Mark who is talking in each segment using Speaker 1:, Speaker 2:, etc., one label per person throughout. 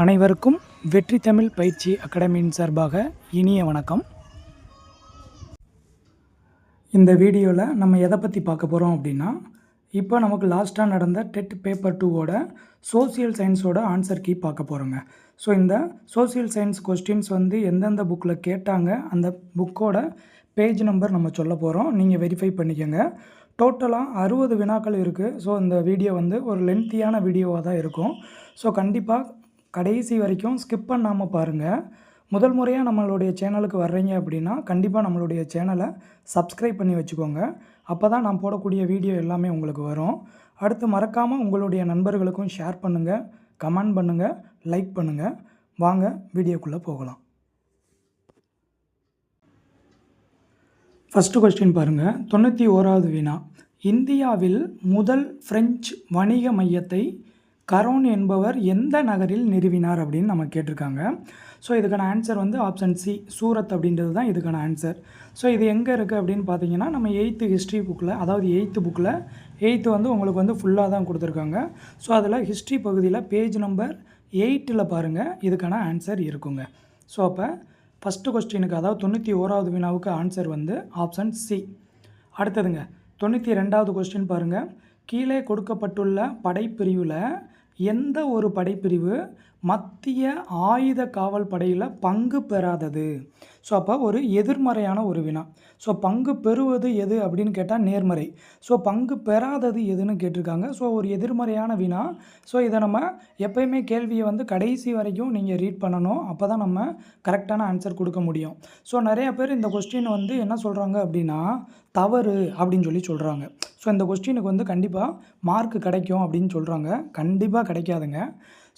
Speaker 1: அனைவருக்கும் வெற்றி தமிழ் பயிற்சி அகாடமியின் சார்பாக இனிய வணக்கம். இந்த வீடியோவில் நம்ம எதை பற்றி பார்க்க போகிறோம் அப்படின்னா, இப்போ நமக்கு லாஸ்ட்டாக நடந்த டெட் பேப்பர் 2ஓட சோசியல் சயின்ஸோட ஆன்சர் கீ பார்க்க போகிறோங்க. ஸோ இந்த சோசியல் சயின்ஸ் கொஸ்டின்ஸ் எந்தெந்த புக்கில் கேட்டாங்க, அந்த புக்கோட பேஜ் நம்பர் நம்ம சொல்ல போகிறோம். நீங்கள் வெரிஃபை பண்ணிக்கோங்க. டோட்டலாக 60 வினாக்கள் இருக்குது. ஸோ இந்த வீடியோ ஒரு லென்த்தியான வீடியோவாக தான் இருக்கும். ஸோ கண்டிப்பாக கடைசி வரைக்கும் ஸ்கிப் பண்ணாமல் பாருங்கள். முதல் முறையாக நம்மளுடைய சேனலுக்கு வர்றீங்க அப்படின்னா கண்டிப்பாக நம்மளுடைய சேனலை சப்ஸ்கிரைப் பண்ணி வச்சுக்கோங்க. அப்போ தான் நான் போடக்கூடிய வீடியோ எல்லாமே உங்களுக்கு வரும். அடுத்து மறக்காமல் உங்களுடைய நண்பர்களுக்கும் ஷேர் பண்ணுங்கள், கமெண்ட் பண்ணுங்கள், லைக் பண்ணுங்கள். வாங்க வீடியோக்குள்ளே போகலாம். ஃபஸ்ட்டு கொஸ்டின் பாருங்கள். 91வது வினா. இந்தியாவில் முதல் பிரெஞ்சு வணிக மையத்தை கரோன் என்பவர் எந்த நகரில் நிறுவினார் அப்படின்னு நம்ம கேட்டிருக்காங்க. ஸோ இதுக்கான ஆன்சர் ஆப்ஷன் சி, சூரத் அப்படின்றது தான் இதுக்கான ஆன்சர். ஸோ இது எங்கே இருக்குது அப்படின்னு பார்த்தீங்கன்னா, நம்ம 8th ஹிஸ்ட்ரி புக்கில், அதாவது 8th புக்கில் 8th உங்களுக்கு ஃபுல்லாக தான் கொடுத்துருக்காங்க. ஸோ அதில் ஹிஸ்ட்ரி பகுதியில் பேஜ் நம்பர் 8ல் பாருங்கள், இதுக்கான ஆன்சர் இருக்குங்க. ஸோ அப்போ ஃபஸ்ட்டு கொஸ்டினுக்கு, அதாவது 91வது வினாவுக்கு ஆன்சர் ஆப்ஷன் சி. அடுத்ததுங்க 92வது கொஸ்டின் பாருங்கள். கீழே கொடுக்கப்பட்டுள்ள படைப்பிரிவில் எந்த ஒரு படைப்பிரிவு மத்திய ஆயுத காவல் படையில் பங்கு பெறாதது? ஸோ அப்போ ஒரு எதிர்மறையான ஒரு வினா. ஸோ பங்கு பெறுவது எது அப்படின்னு கேட்டால் நேர்மறை. ஸோ பங்கு பெறாதது எதுன்னு கேட்டிருக்காங்க. ஸோ ஒரு எதிர்மறையான வினா. ஸோ இதை நம்ம எப்பயுமே கேள்வியை கடைசி வரைக்கும் நீங்கள் ரீட் பண்ணணும். அப்போ தான் நம்ம கரெக்டான ஆன்சர் கொடுக்க முடியும். ஸோ நிறையா பேர் இந்த கொஸ்டின் என்ன சொல்கிறாங்க அப்படின்னா, தவறு அப்படின்னு சொல்கிறாங்க. ஸோ இந்த கொஸ்டினுக்கு கண்டிப்பாக மார்க் கிடைக்கும் அப்படின்னு சொல்கிறாங்க. கண்டிப்பாக கிடைக்காதுங்க.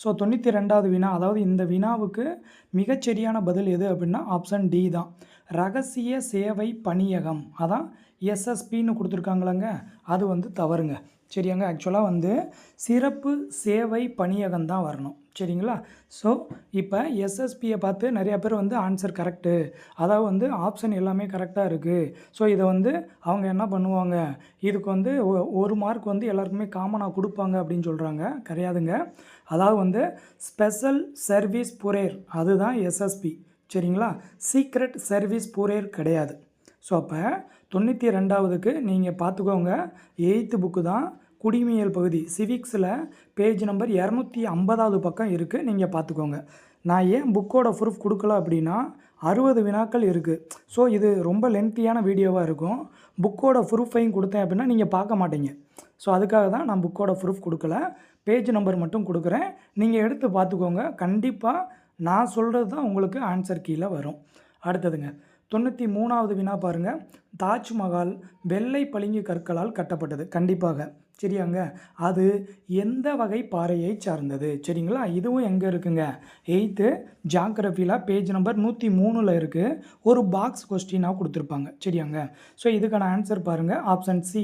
Speaker 1: ஸோ 92வது வினா, அதாவது இந்த வினாவுக்கு மிகச்சரியான பதில் எது அப்படின்னா ஆப்ஷன் டி தான். ரகசிய சேவை பணியகம், அதான் எஸ்எஸ்பின்னு கொடுத்துருக்காங்களங்க, அது தவறுங்க. சரியாங்க. ஆக்சுவலாக சிறப்பு சேவை பணியகம் தான் வரணும். சரிங்களா. ஸோ இப்போ எஸ்எஸ்பியை பார்த்து நிறையா பேர் ஆன்சர் கரெக்டு, அதாவது ஆப்ஷன் எல்லாமே கரெக்டாக இருக்குது. ஸோ இதை அவங்க என்ன பண்ணுவாங்க, இதுக்கு ஒரு மார்க் எல்லாருக்குமே காமனாக கொடுப்பாங்க அப்படின்னு சொல்கிறாங்க. கிடையாதுங்க. அதாவது ஸ்பெஷல் சர்வீஸ் புரேர், அதுதான் எஸ்எஸ்பி. சரிங்களா. சீக்ரெட் சர்வீஸ் புரேர் கிடையாது. ஸோ அப்போ 92வதுக்கு நீங்கள் பார்த்துக்கோங்க, 8th புக்கு தான், குடிமையியல் பகுதி, சிவிக்ஸில் பேஜ் நம்பர் 250வது பக்கம் இருக்குது. நீங்கள் பார்த்துக்கோங்க. நான் ஏன் புக்கோட ப்ரூஃப் கொடுக்கல அப்படின்னா, 60 வினாக்கள் இருக்குது. ஸோ இது ரொம்ப லென்த்தியான வீடியோவாக இருக்கும். புக்கோட ப்ரூஃபையும் கொடுத்தேன் அப்படின்னா நீங்கள் பார்க்க மாட்டீங்க. ஸோ அதுக்காக தான் நான் புக்கோட ப்ரூஃப் கொடுக்கல, பேஜ் நம்பர் மட்டும் கொடுக்குறேன். நீங்கள் எடுத்து பார்த்துக்கோங்க. கண்டிப்பாக நான் சொல்கிறது தான் உங்களுக்கு ஆன்சர் கீழே வரும். அடுத்ததுங்க 93வது வினா பாருங்கள். தாஜ்மஹால் வெள்ளை பளிங்கு கற்களால் கட்டப்பட்டது. கண்டிப்பாக சரியாங்க. அது எந்த வகை பாறையை சார்ந்தது? சரிங்களா. இதுவும் எங்கே இருக்குங்க, 8th ஜாகிரஃபியில் பேஜ் நம்பர் 103ல் இருக்குது. ஒரு பாக்ஸ் கொஸ்டினாக கொடுத்துருப்பாங்க. சரியாங்க. ஸோ இதுக்கான ஆன்சர் பாருங்கள், ஆப்ஷன் சி,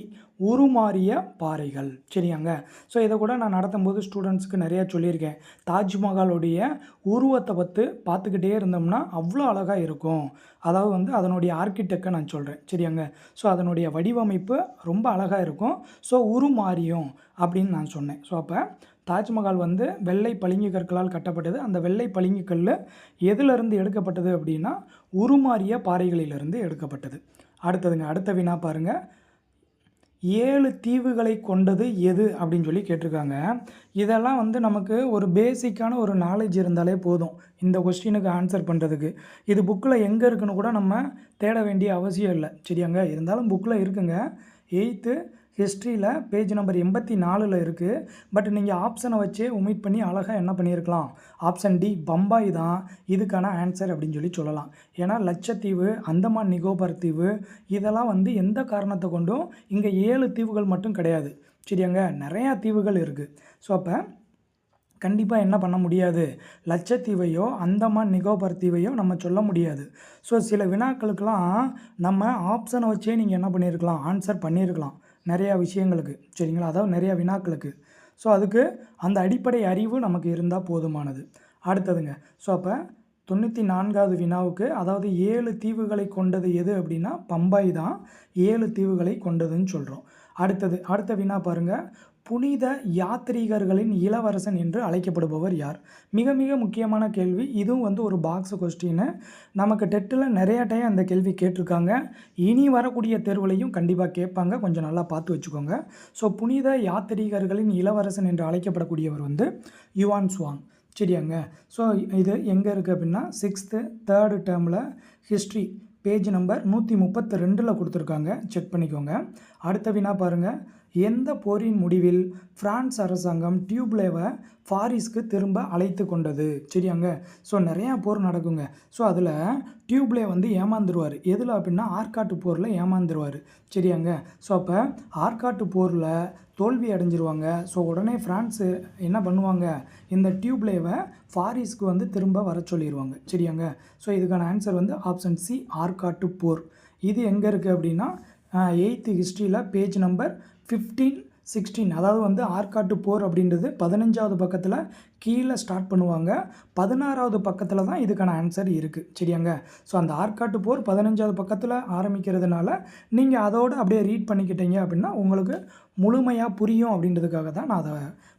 Speaker 1: உருமாறிய பாறைகள். சரியாங்க. ஸோ இதை கூட நான் நடத்தும்போது ஸ்டூடெண்ட்ஸுக்கு நிறையா சொல்லியிருக்கேன். தாஜ்மஹாலுடைய உருவத்தை பார்த்துக்கிட்டே இருந்தோம்னா அவ்வளோ அழகாக இருக்கும். அதாவது அதனுடைய ஆர்கிடெக்டை நான் சொல்கிறேன். சரியாங்க. ஸோ அதனுடைய வடிவமைப்பு ரொம்ப அழகாக இருக்கும். ஸோ உருமாறியும் அப்படின்னு நான் சொன்னேன். ஸோ அப்போ தாஜ்மஹால் வெள்ளை பளிங்கு கற்களால் கட்டப்பட்டது. அந்த வெள்ளை பளிங்கு கல் எதிலிருந்து எடுக்கப்பட்டது அப்படின்னா உருமாறிய பாறைகளிலிருந்து எடுக்கப்பட்டது. அடுத்ததுங்க, அடுத்த வினா பாருங்கள். 7 தீவுகளை கொண்டது எது அப்படின்னு கேட்டிருக்காங்க. இதெல்லாம் நமக்கு ஒரு பேசிக்கான ஒரு நாலேஜ் இருந்தாலே போதும் இந்த கொஸ்டினுக்கு ஆன்சர் பண்ணுறதுக்கு. இது புக்கில் எங்கே இருக்குன்னு கூட நம்ம தேட வேண்டிய அவசியம் இல்லை. சரியாங்க. இருந்தாலும் புக்கில் இருக்குங்க. 8th ஹிஸ்ட்ரியில் பேஜ் நம்பர் 84ல் இருக்குது. பட் நீங்கள் ஆப்ஷனை வச்சே ஒமிட் பண்ணி அழகாக என்ன பண்ணியிருக்கலாம், ஆப்ஷன் டி பம்பாய் தான் இதுக்கான ஆன்சர் அப்படின்னு சொல்லலாம். ஏன்னா லட்சத்தீவு, அந்தமான் நிக்கோபார் தீவு, இதெல்லாம் எந்த காரணத்தை கொண்டும் இங்கே 7 தீவுகள் மட்டும் கிடையாது. சரியாங்க. நிறையா தீவுகள் இருக்குது. ஸோ அப்போ கண்டிப்பாக என்ன பண்ண முடியாது, லட்சத்தீவையோ அந்தமான் நிக்கோபார் தீவையோ நம்ம சொல்ல முடியாது. ஸோ சில வினாக்களுக்கெல்லாம் நம்ம ஆப்ஷனை வச்சே நீங்கள் என்ன பண்ணியிருக்கலாம், ஆன்சர் பண்ணியிருக்கலாம் நிறையா விஷயங்களுக்கு. சரிங்களா. அதாவது நிறையா வினாக்களுக்கு. ஸோ அதுக்கு அந்த அடிப்படை அறிவு நமக்கு இருந்தால் போதுமானது. அடுத்ததுங்க. ஸோ அப்போ 94வது வினாவுக்கு, அதாவது 7 தீவுகளை கொண்டது எது அப்படின்னா பம்பாய் தான் 7 தீவுகளை கொண்டதுன்னு சொல்கிறோம். அடுத்த வினா பாருங்கள். புனித யாத்ரீகர்களின் இளவரசன் என்று அழைக்கப்படுபவர் யார்? மிக மிக முக்கியமான கேள்வி. இதுவும் வந்து ஒரு பாக்ஸ் கொஸ்டின்னு. நமக்கு டெட்டில் நிறைய டைம் அந்த கேள்வி கேட்டிருக்காங்க. இனி வரக்கூடிய தேர்வுலையும் கண்டிப்பாக கேட்பாங்க. கொஞ்சம் நல்லா பார்த்து வச்சுக்கோங்க. ஸோ புனித யாத்ரீகர்களின் இளவரசன் என்று அழைக்கப்படக்கூடியவர் வந்து யுவான் சுவாங். சரியாங்க. ஸோ இது எங்கே இருக்குது அப்படின்னா 6th 3rd டேர்மில் ஹிஸ்ட்ரி பேஜ் நம்பர் 132 கொடுத்துருக்காங்க. செக் பண்ணிக்கோங்க. அடுத்த வினா பாருங்கள். எந்த போரின் முடிவில் பிரான்ஸ் அரசாங்கம் டியூப்லேவை பாரிஸ்க்கு திரும்ப அழைத்து கொண்டது? சரியாங்க. ஸோ நிறையா போர் நடக்குங்க. ஸோ அதில் டியூப்லே வந்து ஏமாந்துருவார். எதில் அப்படின்னா ஆற்காட்டு போரில் ஏமாந்துருவார். சரியாங்க. ஸோ அப்போ ஆற்காட்டு போரில் தோல்வி அடைஞ்சிருவாங்க. ஸோ உடனே ஃப்ரான்ஸு என்ன பண்ணுவாங்க, இந்த டியூப்லேவை பாரிஸ்க்கு வந்து திரும்ப வர சொல்லிடுவாங்க. சரியாங்க. ஸோ இதுக்கான ஆன்சர் வந்து ஆப்ஷன் சி, ஆற்காட்டு போர். இது எங்கே இருக்குது அப்படின்னா 8th ஹிஸ்ட்ரியில் பேஜ் நம்பர் 15, 16. அதாவது வந்து ஆற்காட்டு போர் அப்படின்றது 15வது பக்கத்தில் கீழே ஸ்டார்ட் பண்ணுவாங்க. 16வது பக்கத்தில் தான் இதுக்கான ஆன்சர் இருக்குது. சரியாங்க. ஸோ அந்த ஆற்காட்டு போர் 15வது பக்கத்தில் ஆரம்பிக்கிறதுனால நீங்கள் அதோடு அப்படியே ரீட் பண்ணிக்கிட்டீங்க அப்படின்னா உங்களுக்கு முழுமையாக புரியும் அப்படின்றதுக்காக தான் நான் அதை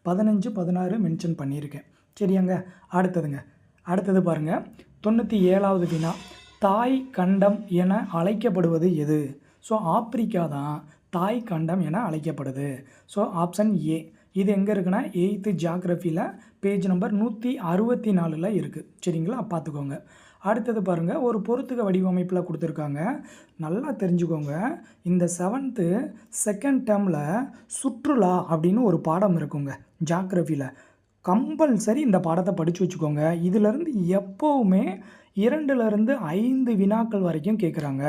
Speaker 1: 15, 16 மென்ஷன் பண்ணியிருக்கேன். சரியாங்க. அடுத்தது பாருங்கள். 97வது வினா. தாய் கண்டம் என அழைக்கப்படுவது எது? ஸோ ஆப்பிரிக்கா தான் தாய் கண்டம் என அழைக்கப்படுது. So option A. இது எங்கே இருக்குன்னா 8th ஜியாகிரஃபியில் பேஜ் நம்பர் 164 இருக்குது. சரிங்களா, பார்த்துக்கோங்க. அடுத்தது பாருங்கள். ஒரு பொறுத்துக வடிவமைப்பில் கொடுத்துருக்காங்க. நல்லா தெரிஞ்சுக்கோங்க. இந்த 7th 2nd டேர்மில் சுற்றுலா அப்படின்னு ஒரு பாடம் இருக்குங்க ஜியாகிரஃபியில். கம்பல்சரி இந்த பாடத்தை படித்து வச்சுக்கோங்க. இதிலேருந்து எப்போவுமே 2லிருந்து 5 வினாக்கள் வரைக்கும் கேட்குறாங்க.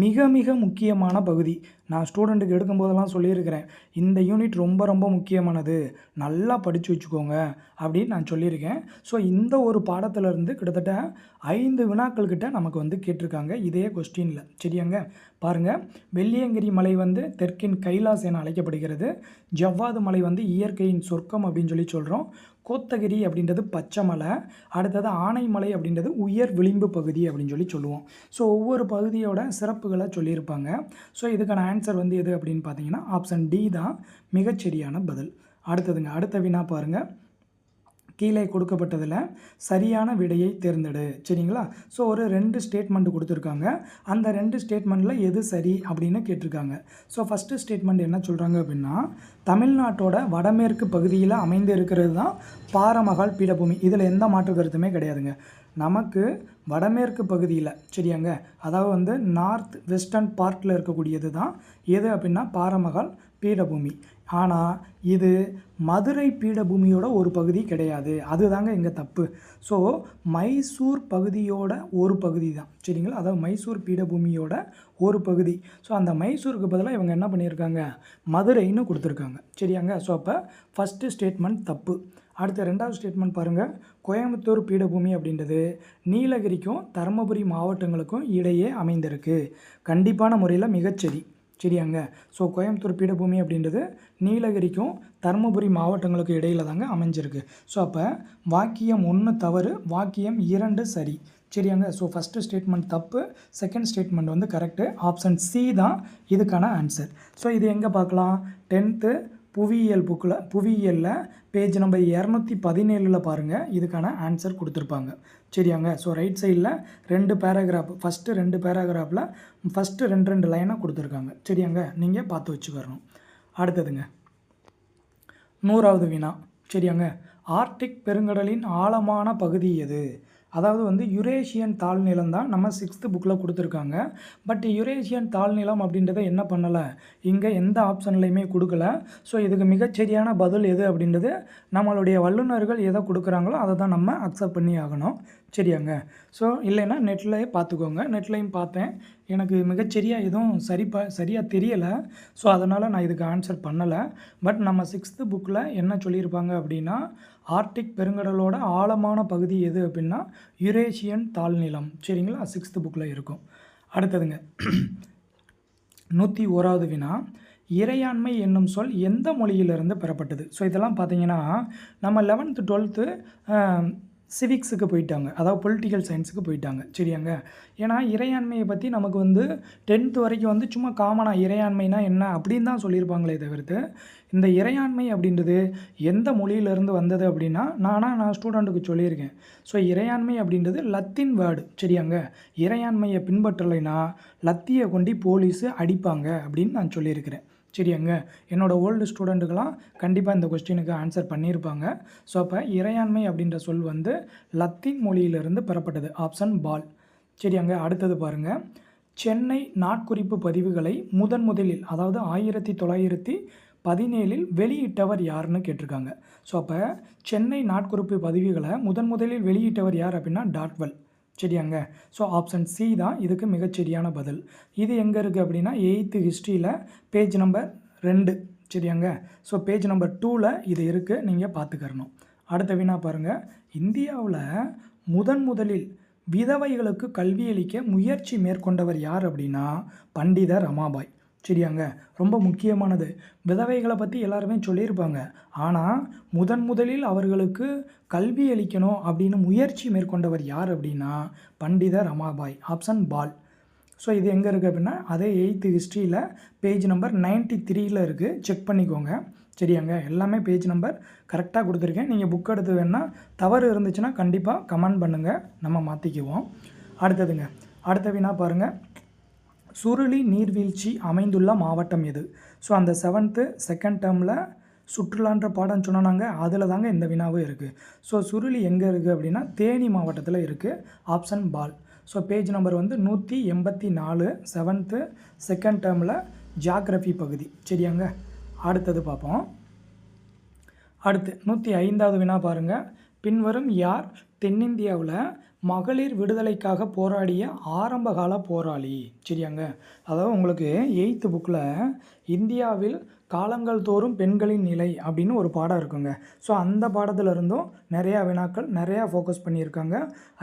Speaker 1: மிக மிக முக்கியமான பகுதி. நான் ஸ்டூடெண்ட்டுக்கு எடுக்கும்போதெல்லாம் சொல்லியிருக்கிறேன், இந்த யூனிட் ரொம்ப ரொம்ப முக்கியமானது, நல்லா படித்து வச்சுக்கோங்க அப்படின்னு நான் சொல்லியிருக்கேன். ஸோ இந்த ஒரு பாடத்திலேருந்து கிட்டத்தட்ட 5 வினாக்கள்கிட்ட நமக்கு வந்து கேட்டிருக்காங்க இதே கொஸ்டினில். சரியாங்க. பாருங்கள். வெள்ளியங்கிரி மலை வந்து தெற்கின் கைலாஸ் என அழைக்கப்படுகிறது. ஜவ்வாது மலை வந்து இயற்கையின் சொர்க்கம் அப்படின்னு சொல்லி சொல்கிறோம். கோத்தகிரி அப்படின்றது பச்சை மலை. அடுத்தது ஆனைமலை அப்படின்றது உயர் விளிம்பு பகுதி அப்படின்னு சொல்லி சொல்லுவோம். ஸோ ஒவ்வொரு பகுதியோட சிறப்புகளை சொல்லியிருப்பாங்க. ஸோ இதுக்கான ஆன்சர் வந்து எது அப்படின்னு பார்த்தீங்கன்னா ஆப்ஷன் டி தான் மிகச்சரியான பதில். அடுத்த வினா பாருங்கள். கீழே கொடுக்கப்பட்டதில் சரியான விடையை தேர்ந்தெடு. சரிங்களா. ஸோ ஒரு 2 ஸ்டேட்மெண்ட் கொடுத்துருக்காங்க. அந்த 2 ஸ்டேட்மெண்ட்டில் எது சரி அப்படின்னு கேட்டிருக்காங்க. ஸோ ஃபஸ்ட்டு ஸ்டேட்மெண்ட் என்ன சொல்கிறாங்க அப்படின்னா, தமிழ்நாட்டோட வடமேற்கு பகுதியில் அமைந்து இருக்கிறது தான் பாரமகால் பீடபூமி. இதில் எந்த மாற்று கருத்துமே கிடையாதுங்க. நமக்கு வடமேற்கு பகுதியில், சரியாங்க, அதாவது வந்து நார்த் வெஸ்டர்ன் பார்ட்டில் இருக்கக்கூடியது தான் எது அப்படின்னா பாரமகால் பீடபூமி. ஆனால் இது மதுரை பீடபூமியோட ஒரு பகுதி கிடையாது. அதுதாங்க இங்கே தப்பு. ஸோ மைசூர் பகுதியோட ஒரு பகுதி தான். சரிங்களா. அதாவது மைசூர் பீடபூமியோட ஒரு பகுதி. ஸோ அந்த மைசூருக்கு பதிலாக இவங்க என்ன பண்ணியிருக்காங்க, மதுரைன்னு கொடுத்துருக்காங்க. சரியாங்க. ஸோ அப்போ ஃபஸ்ட்டு ஸ்டேட்மெண்ட் தப்பு. அடுத்த 2வது ஸ்டேட்மெண்ட் பாருங்கள். கோயம்புத்தூர் பீடபூமி அப்படின்றது நீலகிரிக்கும் தருமபுரி மாவட்டங்களுக்கும் இடையே அமைந்திருக்கு. கண்டிப்பான முறையில் மிகச்சரி. சரியாங்க. ஸோ கோயம்புத்தூர் பீடபூமி அப்படின்றது நீலகிரிக்கும் தருமபுரி மாவட்டங்களுக்கு இடையில் தாங்க அமைஞ்சிருக்கு. ஸோ அப்போ வாக்கியம் 1 தவறு, வாக்கியம் 2 சரி. சரியாங்க. ஸோ ஃபஸ்ட்டு ஸ்டேட்மெண்ட் தப்பு, செகண்ட் ஸ்டேட்மெண்ட் வந்து கரெக்டு. ஆப்ஷன் சி தான் இதுக்கான ஆன்சர். ஸோ இது எங்கே பார்க்கலாம், 10th புவியியலில் பேஜ் நம்பர் 217 பாருங்கள். இதுக்கான ஆன்சர் கொடுத்துருப்பாங்க. சரியாங்க. ஸோ ரைட் சைடில் 2 பேராகிராஃப், ஃபஸ்ட்டு 2 பேராகிராஃபில் ஃபஸ்ட்டு 2 லைனாக கொடுத்துருக்காங்க. சரியாங்க. நீங்கள் பார்த்து வச்சுக்கணும். அடுத்ததுங்க 100வது வினா. சரியாங்க. ஆர்க்டிக் பெருங்கடலின் ஆழமான பகுதி எது? அதாவது வந்து யுரேஷியன் தாழ்நிலம் தான் நம்ம 6th புக்கில் கொடுத்துருக்காங்க. பட் யுரேஷியன் தாழ்நிலம் அப்படின்றத என்ன பண்ணலை, இங்கே எந்த ஆப்ஷன்லையுமே கொடுக்கல. ஸோ இதுக்கு மிகச்சரியான பதில் எது அப்படின்றது நம்மளுடைய வல்லுநர்கள் எதை கொடுக்குறாங்களோ அதை தான் நம்ம அக்செப்ட் பண்ணி ஆகணும். சரியாங்க. ஸோ இல்லைன்னா நெட்லேயே பார்த்துக்கோங்க. நெட்லையும் பார்த்தேன், எனக்கு மிகச்சரியாக எதுவும் சரியாக தெரியலை. ஸோ அதனால் நான் இதுக்கு ஆன்சர் பண்ணலை. பட் நம்ம 6th புக்கில் என்ன சொல்லியிருப்பாங்க அப்படின்னா, ஆர்க்டிக் பெருங்கடலோட ஆழமான பகுதி எது அப்படின்னா யுரேஷியன் தாழ்நிலம். சரிங்களா. 6th புக்கில் இருக்கும். அடுத்ததுங்க 101வது வினா. இறையாண்மை என்னும் சொல் எந்த மொழியிலிருந்து பெறப்பட்டது? ஸோ இதெல்லாம் பார்த்தீங்கன்னா நம்ம 11th 12th சிவிக்ஸுக்கு போயிட்டாங்க, அதாவது பொலிட்டிக்கல் சயின்ஸுக்கு போயிட்டாங்க. சரியாங்க. ஏன்னா இறையாண்மையை பற்றி நமக்கு வந்து 10th வரைக்கும் வந்து சும்மா காமனாக இறையாண்மைனா என்ன அப்படின்னு தான் சொல்லியிருப்பாங்களே தவிர்த்து, இந்த இறையாண்மை அப்படின்றது எந்த மொழியிலேருந்து வந்தது அப்படின்னா, நான் ஸ்டூடெண்ட்டுக்கு சொல்லியிருக்கேன். ஸோ இறையாண்மை அப்படின்றது லத்தீன் வேர்டு. சரியாங்க. இறையாண்மையை பின்பற்றலைன்னா லத்தியை கொண்டு போலீஸு அடிப்பாங்க அப்படின்னு நான் சொல்லியிருக்கிறேன். சரியாங்க. என்னோடய ஓல்டு ஸ்டூடெண்ட்டுக்கெலாம் கண்டிப்பாக இந்த கொஸ்டினுக்கு ஆன்சர் பண்ணியிருப்பாங்க. ஸோ அப்போ இறையாண்மை அப்படின்ற சொல் வந்து லத்தீன் மொழியிலிருந்து பெறப்பட்டது. ஆப்ஷன் பால். சரியாங்க. அடுத்தது பாருங்கள். சென்னை நாட்குறிப்பு பதிவுகளை முதலில் அதாவது 1917 வெளியிட்டவர் யாருன்னு கேட்டிருக்காங்க. ஸோ அப்போ சென்னை நாட்குறிப்பு பதிவுகளை முதலில் வெளியிட்டவர் யார் அப்படின்னா டாட்வெல். சரியாங்க. ஸோ ஆப்ஷன் சி தான் இதுக்கு மிகச்சரியான பதில். இது எங்கே இருக்குது அப்படின்னா 8th ஹிஸ்ட்ரியில் பேஜ் நம்பர் 2. சரியாங்க. ஸோ பேஜ் நம்பர் 2ல் இது இருக்குது, நீங்கள் பார்த்துக்கறணும். அடுத்த வினா பாருங்கள். இந்தியாவில் முதலில் விதவைகளுக்கு கல்வியளிக்க முயற்சி மேற்கொண்டவர் யார் அப்படின்னா பண்டித ரமாபாய். சரியாங்க. ரொம்ப முக்கியமானது. விதவைகளை பற்றி எல்லாருமே சொல்லியிருப்பாங்க. ஆனால் முதலில் அவர்களுக்கு கல்வி அளிக்கணும் அப்படின்னு முயற்சி மேற்கொண்டவர் யார் அப்படின்னா பண்டித ரமாபாய். ஆப்ஷன் பால். ஸோ இது எங்கே இருக்குது அப்படின்னா அதே 8th ஹிஸ்ட்ரியில் பேஜ் நம்பர் 93ல் இருக்குது. செக் பண்ணிக்கோங்க. சரியாங்க. எல்லாமே பேஜ் நம்பர் கரெக்டாக கொடுத்துருக்கேன். நீங்கள் புக் எடுத்து வேணால் தவறு இருந்துச்சுன்னா கண்டிப்பாக கமெண்ட் பண்ணுங்கள், நம்ம மாற்றிக்குவோம். அடுத்ததுங்க. அடுத்த வினா பாருங்கள். சுருளி நீர்வீழ்ச்சி அமைந்துள்ள மாவட்டம் எது? ஸோ அந்த 7th செகண்ட் டேர்மில் சுற்றுலான்ற பாடம் சொன்னாங்க, அதில் தாங்க இந்த வினாவும் இருக்குது. ஸோ சுருளி எங்கே இருக்குது அப்படின்னா தேனி மாவட்டத்தில் இருக்குது. ஆப்ஷன் பால். ஸோ பேஜ் நம்பர் வந்து 184 7th செகண்ட் டேர்மில் ஜியாகிரஃபி பகுதி. சரியாங்க. அடுத்தது பார்ப்போம். அடுத்து 105வது வினா பாருங்கள். பின்வரும் யார் தென்னிந்தியாவில் மகளிர் விடுதலைக்காக போராடிய ஆரம்பகால போராளி? சரியாங்க. அதாவது உங்களுக்கு 8th புக்கில் இந்தியாவில் காலங்கள் தோறும் பெண்களின் நிலை அப்படின்னு ஒரு பாடம் இருக்குங்க. ஸோ அந்த பாடத்தில் இருந்தும் நிறையா வினாக்கள் நிறையா ஃபோக்கஸ் பண்ணியிருக்காங்க.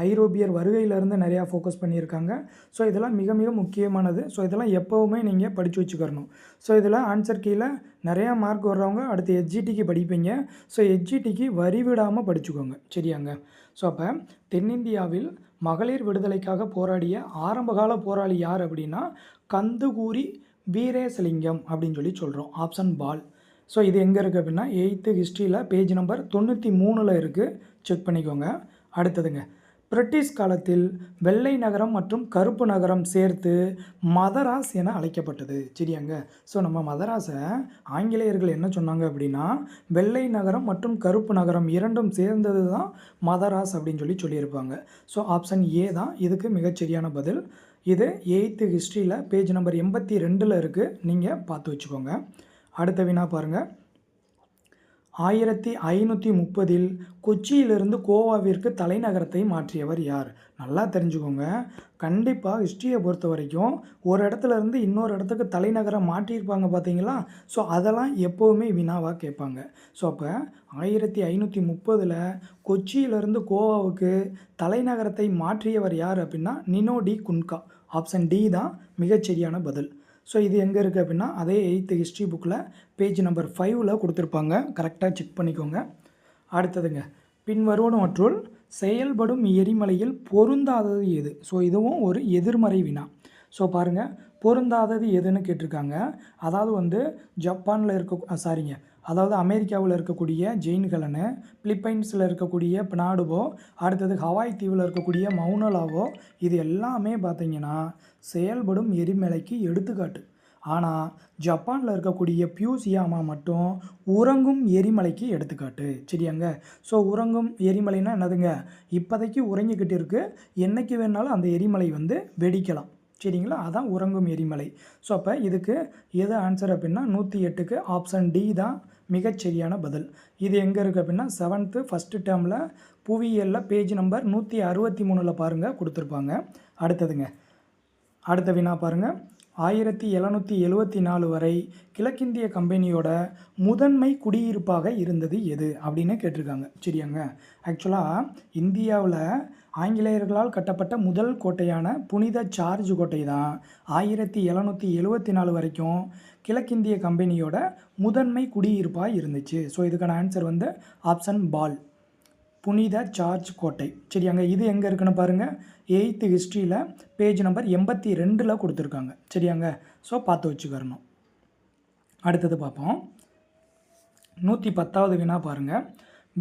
Speaker 1: ஐரோப்பியர் வருகையிலேருந்து நிறையா ஃபோக்கஸ் பண்ணியிருக்காங்க. ஸோ இதெல்லாம் மிக மிக முக்கியமானது. ஸோ இதெல்லாம் எப்போவுமே நீங்கள் படித்து வச்சுக்கணும். ஸோ இதில் ஆன்சர் கீழே நிறையா மார்க் வர்றவங்க அடுத்து HGTக்கு படிப்பீங்க. ஸோ HGTக்கு வரி விடாமல் படிச்சுக்கோங்க. சரியாங்க. ஸோ அப்போ தென்னிந்தியாவில் மகளிர் விடுதலைக்காக போராடிய ஆரம்பகால போராளி யார் அப்படின்னா கந்துகூரி வீரேசலிங்கம் அப்படின்னு சொல்லி சொல்கிறோம். ஆப்ஷன் பால். ஸோ இது எங்கே இருக்குது அப்படின்னா 8th ஹிஸ்ட்ரியில் பேஜ் நம்பர் 93ல் இருக்குது. செக் பண்ணிக்கோங்க. அடுத்ததுங்க. பிரிட்டிஷ் காலத்தில் வெள்ளை நகரம் மற்றும் கருப்பு நகரம் சேர்த்து மதராஸ் என அழைக்கப்பட்டது. சரியாங்க. ஸோ நம்ம மதராஸை ஆங்கிலேயர்கள் என்ன சொன்னாங்க அப்படின்னா வெள்ளை நகரம் மற்றும் கருப்பு நகரம் இரண்டும் சேர்ந்தது தான் மதராஸ் அப்படின்னு சொல்லியிருப்பாங்க. ஸோ ஆப்ஷன் ஏ தான் இதுக்கு மிகச்சரியான பதில். இது 8th ஹிஸ்ட்ரியில் பேஜ் நம்பர் 82ல் இருக்குது, நீங்கள் பார்த்து வச்சுக்கோங்க. அடுத்த வினா பாருங்கள். 1530 கொச்சியிலிருந்து கோவாவிற்கு தலைநகரத்தை மாற்றியவர் யார்? நல்லா தெரிஞ்சுக்கோங்க. கண்டிப்பாக ஹிஸ்ட்ரியை பொறுத்த வரைக்கும் ஒரு இடத்துல இருந்து இன்னொரு இடத்துக்கு தலைநகரம் மாற்றியிருப்பாங்க பார்த்தீங்களா? ஸோ அதெல்லாம் எப்போவுமே வினாவாக கேட்பாங்க. ஸோ அப்போ 1530 கொச்சியிலிருந்து கோவாவுக்கு தலைநகரத்தை மாற்றியவர் யார் அப்படின்னா நினோ டி குன்கா. ஆப்ஷன் டி தான் மிகச்சரியான பதில். ஸோ இது எங்கே இருக்குது அப்படின்னா அதே 8th ஹிஸ்ட்ரி புக்கில் பேஜ் நம்பர் 5ல் கொடுத்துருப்பாங்க. கரெக்டாக செக் பண்ணிக்கோங்க. அடுத்ததுங்க. பின்வருவனவற்றுள் செயல்படும் எரிமலையில் பொருந்தாதது எது? ஸோ இதுவும் ஒரு எதிர்மறை வினா. ஸோ பாருங்கள், பொருந்தாதது எதுன்னு கேட்டிருக்காங்க. அதாவது வந்து ஜப்பானில் அதாவது அமெரிக்காவில் இருக்கக்கூடிய ஜெயின்கலனு, பிலிப்பைன்ஸில் இருக்கக்கூடிய பினாடுவோ, அடுத்தது ஹவாய் தீவில் இருக்கக்கூடிய மவுனலாவோ, இது எல்லாமே பார்த்திங்கன்னா செயல்படும் எரிமலைக்கு எடுத்துக்காட்டு. ஆனால் ஜப்பானில் இருக்கக்கூடிய பியூசியாமா மட்டும் உறங்கும் எரிமலைக்கு எடுத்துக்காட்டு. சரியாங்க. ஸோ உறங்கும் எரிமலைன்னா என்னதுங்க? இப்போதைக்கு உறங்கிக்கிட்டு இருக்குது, என்றைக்கு வேணாலும் அந்த எரிமலை வந்து வெடிக்கலாம். சரிங்களா. அதான் உறங்கும் எரிமலை. ஸோ அப்போ இதுக்கு எது ஆன்சர் அப்படின்னா 108க்கு ஆப்ஷன் டி தான் மிகச்சரியான பதில். இது எங்கே இருக்குது அப்படின்னா 7th ஃபஸ்ட்டு டேர்மில் புவியியலில் பேஜ் நம்பர் 163ல் பாருங்கள் கொடுத்துருப்பாங்க. அடுத்ததுங்க. அடுத்த வினா பாருங்கள். 1774 வரை கிழக்கிந்திய கம்பெனியோட முதன்மை குடியிருப்பாக இருந்தது எது அப்படின்னு கேட்டிருக்காங்க. சரியாங்க. ஆக்சுவலாக இந்தியாவில் ஆங்கிலேயர்களால் கட்டப்பட்ட முதல் கோட்டையான புனித ஜார்ஜ் கோட்டை தான் 1774 வரைக்கும் கிழக்கிந்திய கம்பெனியோட முதன்மை குடியிருப்பாக இருந்துச்சு. ஸோ இதுக்கான ஆன்சர் வந்து ஆப்ஷன் பால். புனித ஜார்ஜ் கோட்டை. சரியாங்க, இது எங்கே இருக்குன்னு பாருங்கள், 8th ஹிஸ்ட்ரியில் பேஜ் நம்பர் 82 கொடுத்துருக்காங்க. சரியாங்க, ஸோ பார்த்து வச்சுக்கிறணும். அடுத்தது பார்ப்போம். 110வது வினா பாருங்கள்,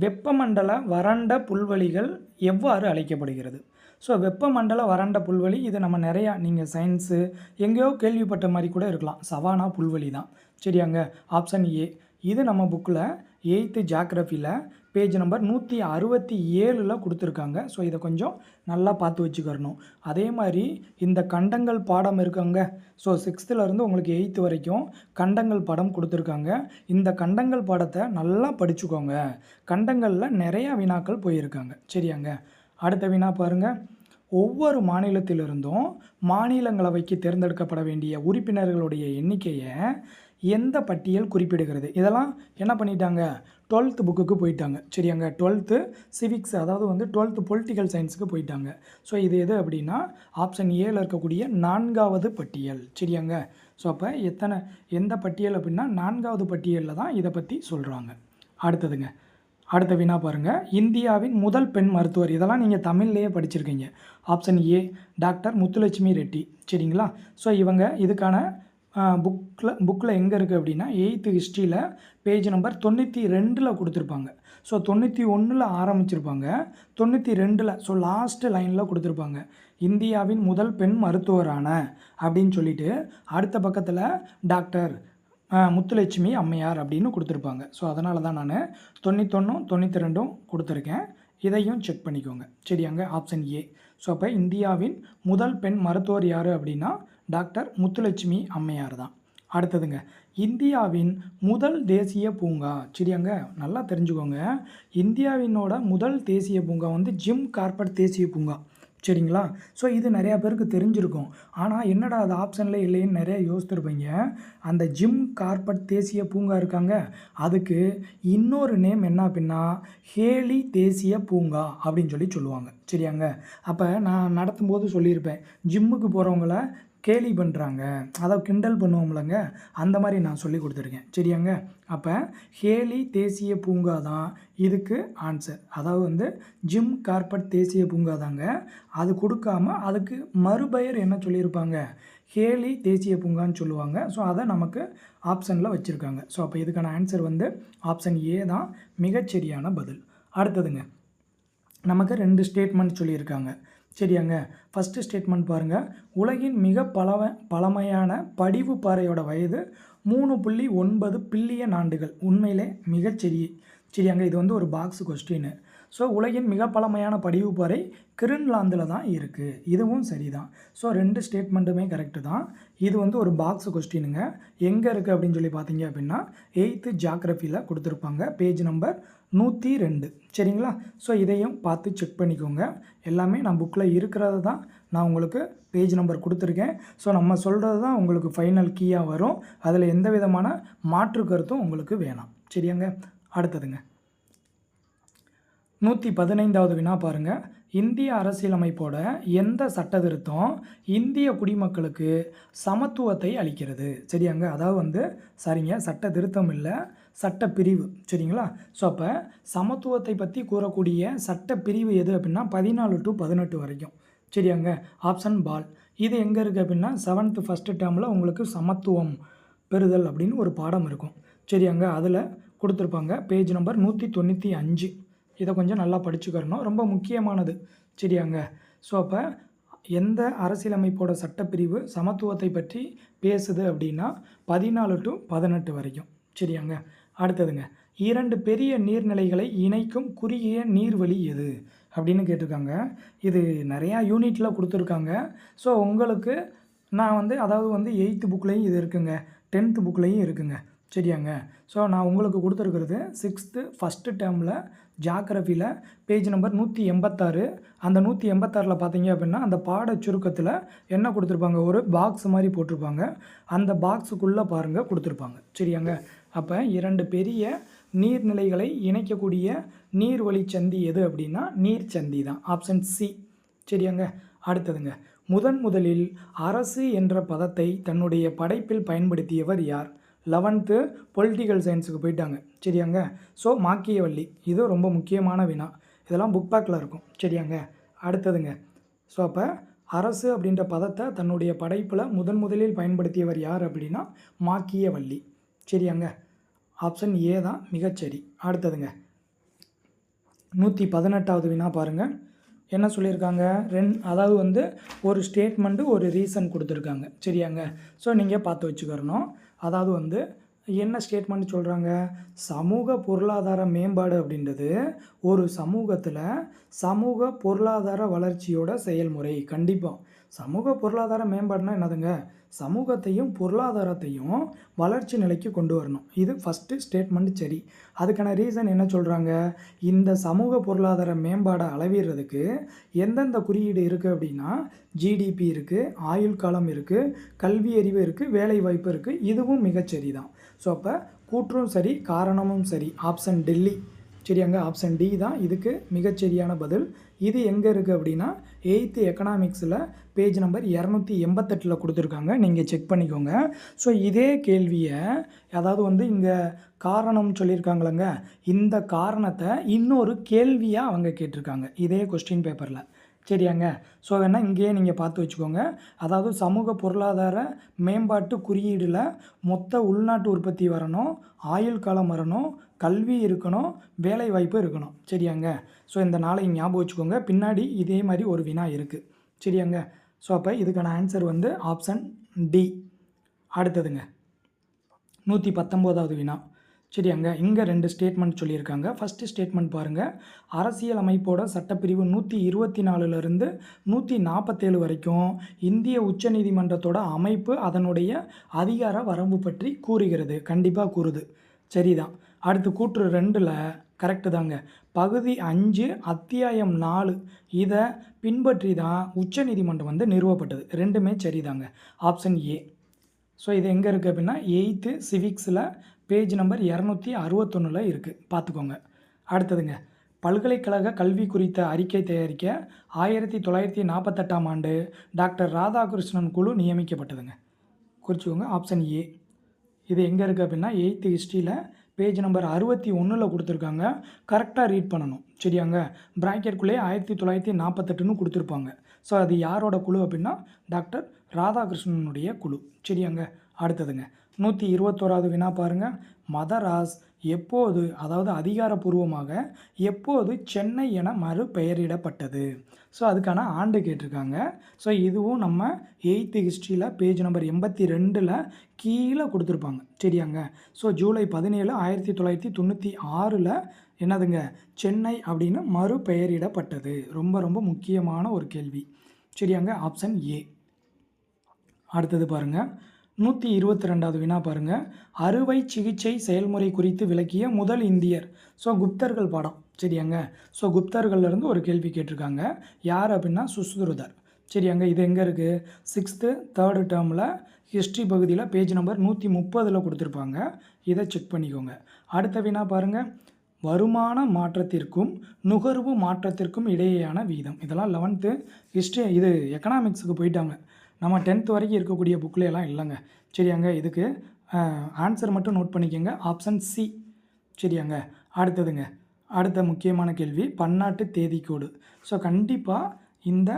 Speaker 1: வெப்பமண்டல வறண்ட புல்வெளிகள் எவ்வாறு அழைக்கப்படுகிறது? ஸோ வெப்பமண்டல வறண்ட புல்வெளி, இது நம்ம நிறையா நீங்கள் சயின்ஸு எங்கேயோ கேள்விப்பட்ட மாதிரி கூட இருக்கலாம். சவானா புல்வெளி தான். சரியாங்க, ஆப்ஷன் ஏ. இது நம்ம புக்கில் 8th ஜியாகிரஃபியில் பேஜ் நம்பர் 167 கொடுத்துருக்காங்க. ஸோ இதை கொஞ்சம் நல்லா பார்த்து வச்சுக்கிறணும். அதே மாதிரி இந்த கண்டங்கள் பாடம் இருக்குங்க. ஸோ 6th உங்களுக்கு 8th வரைக்கும் கண்டங்கள் பாடம் கொடுத்துருக்காங்க. இந்த கண்டங்கள் பாடத்தை நல்லா படிச்சுக்கோங்க. கண்டங்களில் நிறையா வினாக்கள் போயிருக்காங்க. சரியாங்க, அடுத்த வினா பாருங்கள், ஒவ்வொரு மாநிலத்திலிருந்தும் மாநிலங்களவைக்கு தேர்ந்தெடுக்கப்பட வேண்டிய உறுப்பினர்களுடைய எண்ணிக்கையை எந்த பட்டியல் குறிப்பிடுகிறது? இதெல்லாம் என்ன பண்ணிட்டாங்க, 12th புக்குக்கு போயிட்டாங்க. சரியாங்க, 12th சிவிக்ஸ், அதாவது 12th பொலிட்டிக்கல் சயின்ஸுக்கு போயிட்டாங்க. ஸோ இது எது அப்படின்னா ஆப்ஷன் ஏல இருக்கக்கூடிய 4வது பட்டியல். சரியாங்க, ஸோ அப்போ எந்த பட்டியல் அப்படின்னா 4வது பட்டியலில் தான் இதை பற்றி சொல்கிறாங்க. அடுத்ததுங்க, அடுத்த வினா பாருங்கள், இந்தியாவின் முதல் பெண் மருத்துவர். இதெல்லாம் நீங்கள் தமிழ்லேயே படிச்சிருக்கீங்க. Option A doctor Muthulakshmi Reddy. சரிங்களா, ஸோ இவங்க இதுக்கான புக்கில் எங்கே இருக்குது அப்படின்னா 8th ஹிஸ்ட்ரியில் பேஜ் நம்பர் 92 கொடுத்துருப்பாங்க. ஸோ 91 ஆரம்பிச்சிருப்பாங்க, 92 ஸோ லாஸ்ட்டு லைனில் கொடுத்துருப்பாங்க, இந்தியாவின் முதல் பெண் மருத்துவரான அப்படின்னு சொல்லிட்டு அடுத்த பக்கத்தில் டாக்டர் முத்துலட்சுமி அம்மையார் அப்படின்னு கொடுத்துருப்பாங்க. ஸோ அதனால தான் நான் 91 92 கொடுத்துருக்கேன். இதையும் செக் பண்ணிக்கோங்க. சரியாங்க, ஆப்ஷன் ஏ. ஸோ அப்போ இந்தியாவின் முதல் பெண் மருத்துவர் யார் அப்படின்னா டாக்டர் முத்துலட்சுமி அம்மையார் தான். அடுத்ததுங்க, இந்தியாவின் முதல் தேசிய பூங்கா. சரியாங்க, நல்லா தெரிஞ்சுக்கோங்க, இந்தியாவினோட முதல் தேசிய பூங்கா ஜிம் கார்பெட் தேசிய பூங்கா. சரிங்களா, ஸோ இது நிறையா பேருக்கு தெரிஞ்சிருக்கும். ஆனால் என்னடா அது ஆப்ஷனில் இல்லைன்னு நிறையா யோசித்துருப்பீங்க. அந்த ஜிம் கார்பெட் தேசிய பூங்கா இருக்காங்க, அதுக்கு இன்னொரு நேம் என்ன அப்படின்னா ஹேலி தேசிய பூங்கா அப்படின்னு சொல்லுவாங்க. சரியாங்க, அப்போ நான் நடத்தும்போது சொல்லியிருப்பேன், ஜிம்முக்கு போகிறவங்கள கேலி பண்ணுறாங்க, அதை கிண்டல் பண்ணுவோம்லங்க, அந்த மாதிரி நான் சொல்லி கொடுத்துருக்கேன். சரியாங்க, அப்போ ஹேலி தேசிய பூங்கா தான் இதுக்கு ஆன்சர். அதாவது ஜிம் கார்பெட் தேசிய பூங்கா தாங்க. அது கொடுக்காம அதுக்கு மறுபெயர் என்ன சொல்லியிருப்பாங்க, ஹேலி தேசிய பூங்கான்னு சொல்லுவாங்க. ஸோ அதை நமக்கு ஆப்ஷனில் வச்சுருக்காங்க. ஸோ அப்போ இதுக்கான ஆன்சர் ஆப்ஷன் ஏ தான் மிகச்சரியான பதில். அடுத்ததுங்க, நமக்கு 2 ஸ்டேட்மெண்ட் சொல்லியிருக்காங்க. சரியாங்க, ஃபஸ்ட்டு ஸ்டேட்மெண்ட் பாருங்கள், உலகின் மிக பழமையான படிவு பாறையோட வயது 3.9 பில்லியன் ஆண்டுகள். உண்மையிலே சரியாங்க, இது ஒரு பாக்ஸ் கொஸ்டின். ஸோ உலகின் மிக பழமையான படிவு பாறை கிரீன்லாந்தில் தான் இருக்குது. இதுவும் சரி தான். ஸோ 2 ஸ்டேட்மெண்ட்டுமே கரெக்டு தான். இது ஒரு பாக்ஸ் கொஸ்டினுங்க. எங்கே இருக்குது அப்படின்னு சொல்லி பார்த்தீங்க அப்படின்னா 8th ஜியாகிரஃபியில் கொடுத்துருப்பாங்க, பேஜ் நம்பர் 102. சரிங்களா, ஸோ இதையும் பார்த்து செக் பண்ணிக்கோங்க. எல்லாமே நான் புக்கில் இருக்கிறது தான் நான் உங்களுக்கு பேஜ் நம்பர் கொடுத்துருக்கேன். ஸோ நம்ம சொல்கிறது தான் உங்களுக்கு ஃபைனல் கீயாக வரும். அதில் எந்த விதமான மாற்று கருத்தும் உங்களுக்கு வேணாம். சரியாங்க, அடுத்ததுங்க, 115வது வினா பாருங்கள், இந்திய அரசியலமைப்போட எந்த சட்ட திருத்தம் இந்திய குடிமக்களுக்கு சமத்துவத்தை அளிக்கிறது? சரியாங்க, அதாவது சரிங்க, சட்ட திருத்தம் இல்லை, சட்டப்பிரிவு. சரிங்களா, ஸோ அப்போ சமத்துவத்தை பற்றி கூறக்கூடிய சட்டப்பிரிவு எது அப்படின்னா 14 to 18 வரைக்கும். சரியாங்க, ஆப்ஷன் பால். இது எங்கே இருக்குது அப்படின்னா 7th ஃபஸ்ட்டு டேர்மில் உங்களுக்கு சமத்துவம் பெறுதல் அப்படின்னு ஒரு பாடம் இருக்கும். சரியாங்க, அதில் கொடுத்துருப்பாங்க, பேஜ் நம்பர் 195. இதை கொஞ்சம் நல்லா படிச்சுக்கிறணும், ரொம்ப முக்கியமானது. சரியாங்க, ஸோ அப்போ எந்த அரசியலமைப்போட சட்டப்பிரிவு சமத்துவத்தை பற்றி பேசுது அப்படின்னா 14 to 18 வரைக்கும். சரியாங்க, அடுத்ததுங்க, 2 பெரிய நீர்நிலைகளை இணைக்கும் குறுகிய நீர்வழி எது அப்படின்னு கேட்டிருக்காங்க. இது நிறையா யூனிட்டில் கொடுத்துருக்காங்க. ஸோ உங்களுக்கு நான் அதாவது 8th புக்லேயும் இது இருக்குங்க, 10th புக்லேயும் இருக்குங்க. சரியாங்க, ஸோ நான் உங்களுக்கு கொடுத்துருக்கிறது 6th ஃபஸ்ட்டு டேர்மில் ஜியாகிரஃபியில் பேஜ் நம்பர் 186. அந்த 186 பார்த்தீங்க அப்படின்னா அந்த பாட சுருக்கத்தில் என்ன கொடுத்துருப்பாங்க, ஒரு பாக்ஸ் மாதிரி போட்டிருப்பாங்க. அந்த பாக்ஸுக்குள்ளே பாருங்கள் கொடுத்துருப்பாங்க. சரியாங்க, அப்போ 2 பெரிய நீர்நிலைகளை இணைக்கக்கூடிய நீர்வழி சந்தி எது அப்படின்னா நீர்ச்சந்தி தான், ஆப்ஷன் சி. சரியாங்க, அடுத்ததுங்க, முதலில் அரசு என்ற பதத்தை தன்னுடைய படைப்பில் பயன்படுத்தியவர் யார்? 11th பொலிட்டிக்கல் சயின்ஸுக்கு போயிட்டாங்க. சரியாங்க, ஸோ மாக்கியவல்லி. இது ரொம்ப முக்கியமான வினா. இதெல்லாம் புக் பேக்கில் இருக்கும். சரியாங்க. அடுத்ததுங்க. ஸோ அப்போ அரசு அப்படின்ற பதத்தை தன்னுடைய படைப்பில் முதலில் பயன்படுத்தியவர் யார் அப்படின்னா மாக்கியவல்லி. சரியாங்க. ஆப்ஷன் ஏ தான் மிகச்சரி. அடுத்ததுங்க 118வது வினா பாருங்கள். என்ன சொல்லியிருக்காங்க, அதாவது வந்து ஒரு ஸ்டேட்மெண்ட்டு ஒரு ரீசன் கொடுத்துருக்காங்க. சரியாங்க. ஸோ நீங்கள் பார்த்து வச்சுக்கிறணும். அதாவது வந்து என்ன ஸ்டேட்மெண்ட் சொல்கிறாங்க, சமூக பொருளாதார மேம்பாடு அப்படின்றது ஒரு சமூகத்தில் சமூக பொருளாதார வளர்ச்சியோட செயல்முறை. கண்டிப்பாக சமூக பொருளாதார மேம்பாடுனா என்னதுங்க, சமூகத்தையும் பொருளாதாரத்தையும் வளர்ச்சி நிலைக்கு கொண்டு வரணும். இது ஃபஸ்ட்டு ஸ்டேட்மெண்ட் சரி. அதுக்கான ரீசன் என்ன சொல்கிறாங்க, இந்த சமூக பொருளாதார மேம்பாடை அளவிடுறதுக்கு எந்தெந்த குறியீடு இருக்குது அப்படின்னா ஜிடிபி இருக்குது, ஆயுள் காலம் இருக்குது, கல்வி அறிவு இருக்குது, வேலை வாய்ப்பு இருக்குது. இதுவும் மிகச்சரி தான். ஸோ அப்போ கூற்றும் சரி, காரணமும் சரி. ஆப்ஷன் டெல்லி. சரியாங்க. ஆப்ஷன் டி தான் இதுக்கு மிகச்சரியான பதில். இது எங்கே இருக்குது அப்படின்னா 8th எக்கனாமிக்ஸில் பேஜ் நம்பர் 288 கொடுத்துருக்காங்க. நீங்கள் செக் பண்ணிக்கோங்க. ஸோ இதே கேள்வியை, அதாவது வந்து இங்கே காரணம் சொல்லியிருக்காங்களங்க, இந்த காரணத்தை இன்னொரு கேள்வியாக அவங்க கேட்டிருக்காங்க இதே கொஸ்டின் பேப்பரில். சரியாங்க. ஸோ வேணால் இங்கேயே நீங்கள் பார்த்து வச்சுக்கோங்க. அதாவது சமூக பொருளாதார மேம்பாட்டு குறியீடில் மொத்த உள்நாட்டு உற்பத்தி வரணும், ஆயுள் காலம் வரணும், கல்வி இருக்கணும், வேலை வாய்ப்பு இருக்கணும். சரியாங்க. ஸோ இந்த நாளைக்கு ஞாபகம் வச்சுக்கோங்க. பின்னாடி இதே மாதிரி ஒரு வினா இருக்குது. சரியாங்க. ஸோ அப்போ இதுக்கான ஆன்சர் வந்து ஆப்ஷன் டி. அடுத்ததுங்க 119வது வினா. சரியாங்க. இங்கே 2 ஸ்டேட்மெண்ட் சொல்லியிருக்காங்க. ஃபஸ்ட்டு ஸ்டேட்மெண்ட் பாருங்கள். அரசியல் அமைப்போட சட்டப்பிரிவு 124லேருந்து 147 வரைக்கும் இந்திய உச்சநீதிமன்றத்தோட அமைப்பு அதனுடைய அதிகார வரம்பு பற்றி கூறுகிறது. கண்டிப்பாக கூறுது. சரிதான். அடுத்து கூற்று 2ல் கரெக்டு தாங்க. பகுதி 5 அத்தியாயம் 4 இதை பின்பற்றி தான் உச்சநீதிமன்றம் வந்து நிறுவப்பட்டது. ரெண்டுமே சரிதாங்க. Option A. ஸோ இது எங்கே இருக்குது அப்படின்னா 8th சிவிக்ஸில் பேஜ் நம்பர் 261 இருக்குது. பார்த்துக்கோங்க. அடுத்ததுங்க, பல்கலைக்கழக கல்வி குறித்த அறிக்கை தயாரிக்க 1948ஆம் ஆண்டு டாக்டர் ராதாகிருஷ்ணன் குழு நியமிக்கப்பட்டதுங்க. குறிச்சிக்கோங்க. Option A. இது எங்கே இருக்குது அப்படின்னா 8th ஹிஸ்ட்ரியில் பேஜ் நம்பர் 61 கொடுத்துருக்காங்க. கரெக்டாக ரீட் பண்ணணும். சரியாங்க. ப்ராக்கெட்குள்ளேயே 1948ன்னு கொடுத்துருப்பாங்க. ஸோ அது யாரோட குழு அப்படின்னா டாக்டர் ராதாகிருஷ்ணனுடைய குழு. சரியாங்க. அடுத்ததுங்க 121வது வினா பாருங்கள். மதராஸ் எப்போது, அதாவது அதிகாரப்பூர்வமாக எப்போது சென்னை என மறுபெயரிடப்பட்டது? ஸோ அதுக்கான ஆண்டு கேட்டிருக்காங்க. ஸோ இதுவும் நம்ம 8th ஹிஸ்ட்ரியில் பேஜ் நம்பர் 82ல் கீழே கொடுத்துருப்பாங்க. சரியாங்க. ஸோ ஜூலை 17, 1996 என்னதுங்க, சென்னை அப்படின்னு மறுபெயரிடப்பட்டது. ரொம்ப ரொம்ப முக்கியமான ஒரு கேள்வி. சரியாங்க. Option A. அடுத்தது பாருங்கள் 122வது வினா பாருங்கள். அறுவை சிகிச்சை செயல்முறை குறித்து விளக்கிய முதல் இந்தியர். ஸோ குப்தர்கள் பாடம். சரியாங்க. ஸோ குப்தர்கள்லேருந்து ஒரு கேள்வி கேட்டிருக்காங்க. யார் அப்படின்னா சுஷ்ருதர். சரியாங்க. இது எங்கே இருக்குது, 6th 3rd டேர்மில் ஹிஸ்ட்ரி பகுதியில் பேஜ் நம்பர் 130 கொடுத்துருப்பாங்க. இதை செக் பண்ணிக்கோங்க. அடுத்த வினா பாருங்கள். வருமான மாற்றத்திற்கும் நுகர்வு மாற்றத்திற்கும் இடையேயான வீதம். இதெல்லாம் 11th ஹிஸ்ட்ரி, இது எக்கனாமிக்ஸுக்கு போயிட்டாங்க. நம்ம 10th வரைக்கும் இருக்கக்கூடிய புக்லையெல்லாம் இல்லைங்க. சரியாங்க. இதுக்கு ஆன்சர் மட்டும் நோட் பண்ணிக்கோங்க. Option C. சரியாங்க. அடுத்ததுங்க, அடுத்த முக்கியமான கேள்வி பன்னாட்டு தேதிக்கோடு. ஸோ கண்டிப்பாக இந்த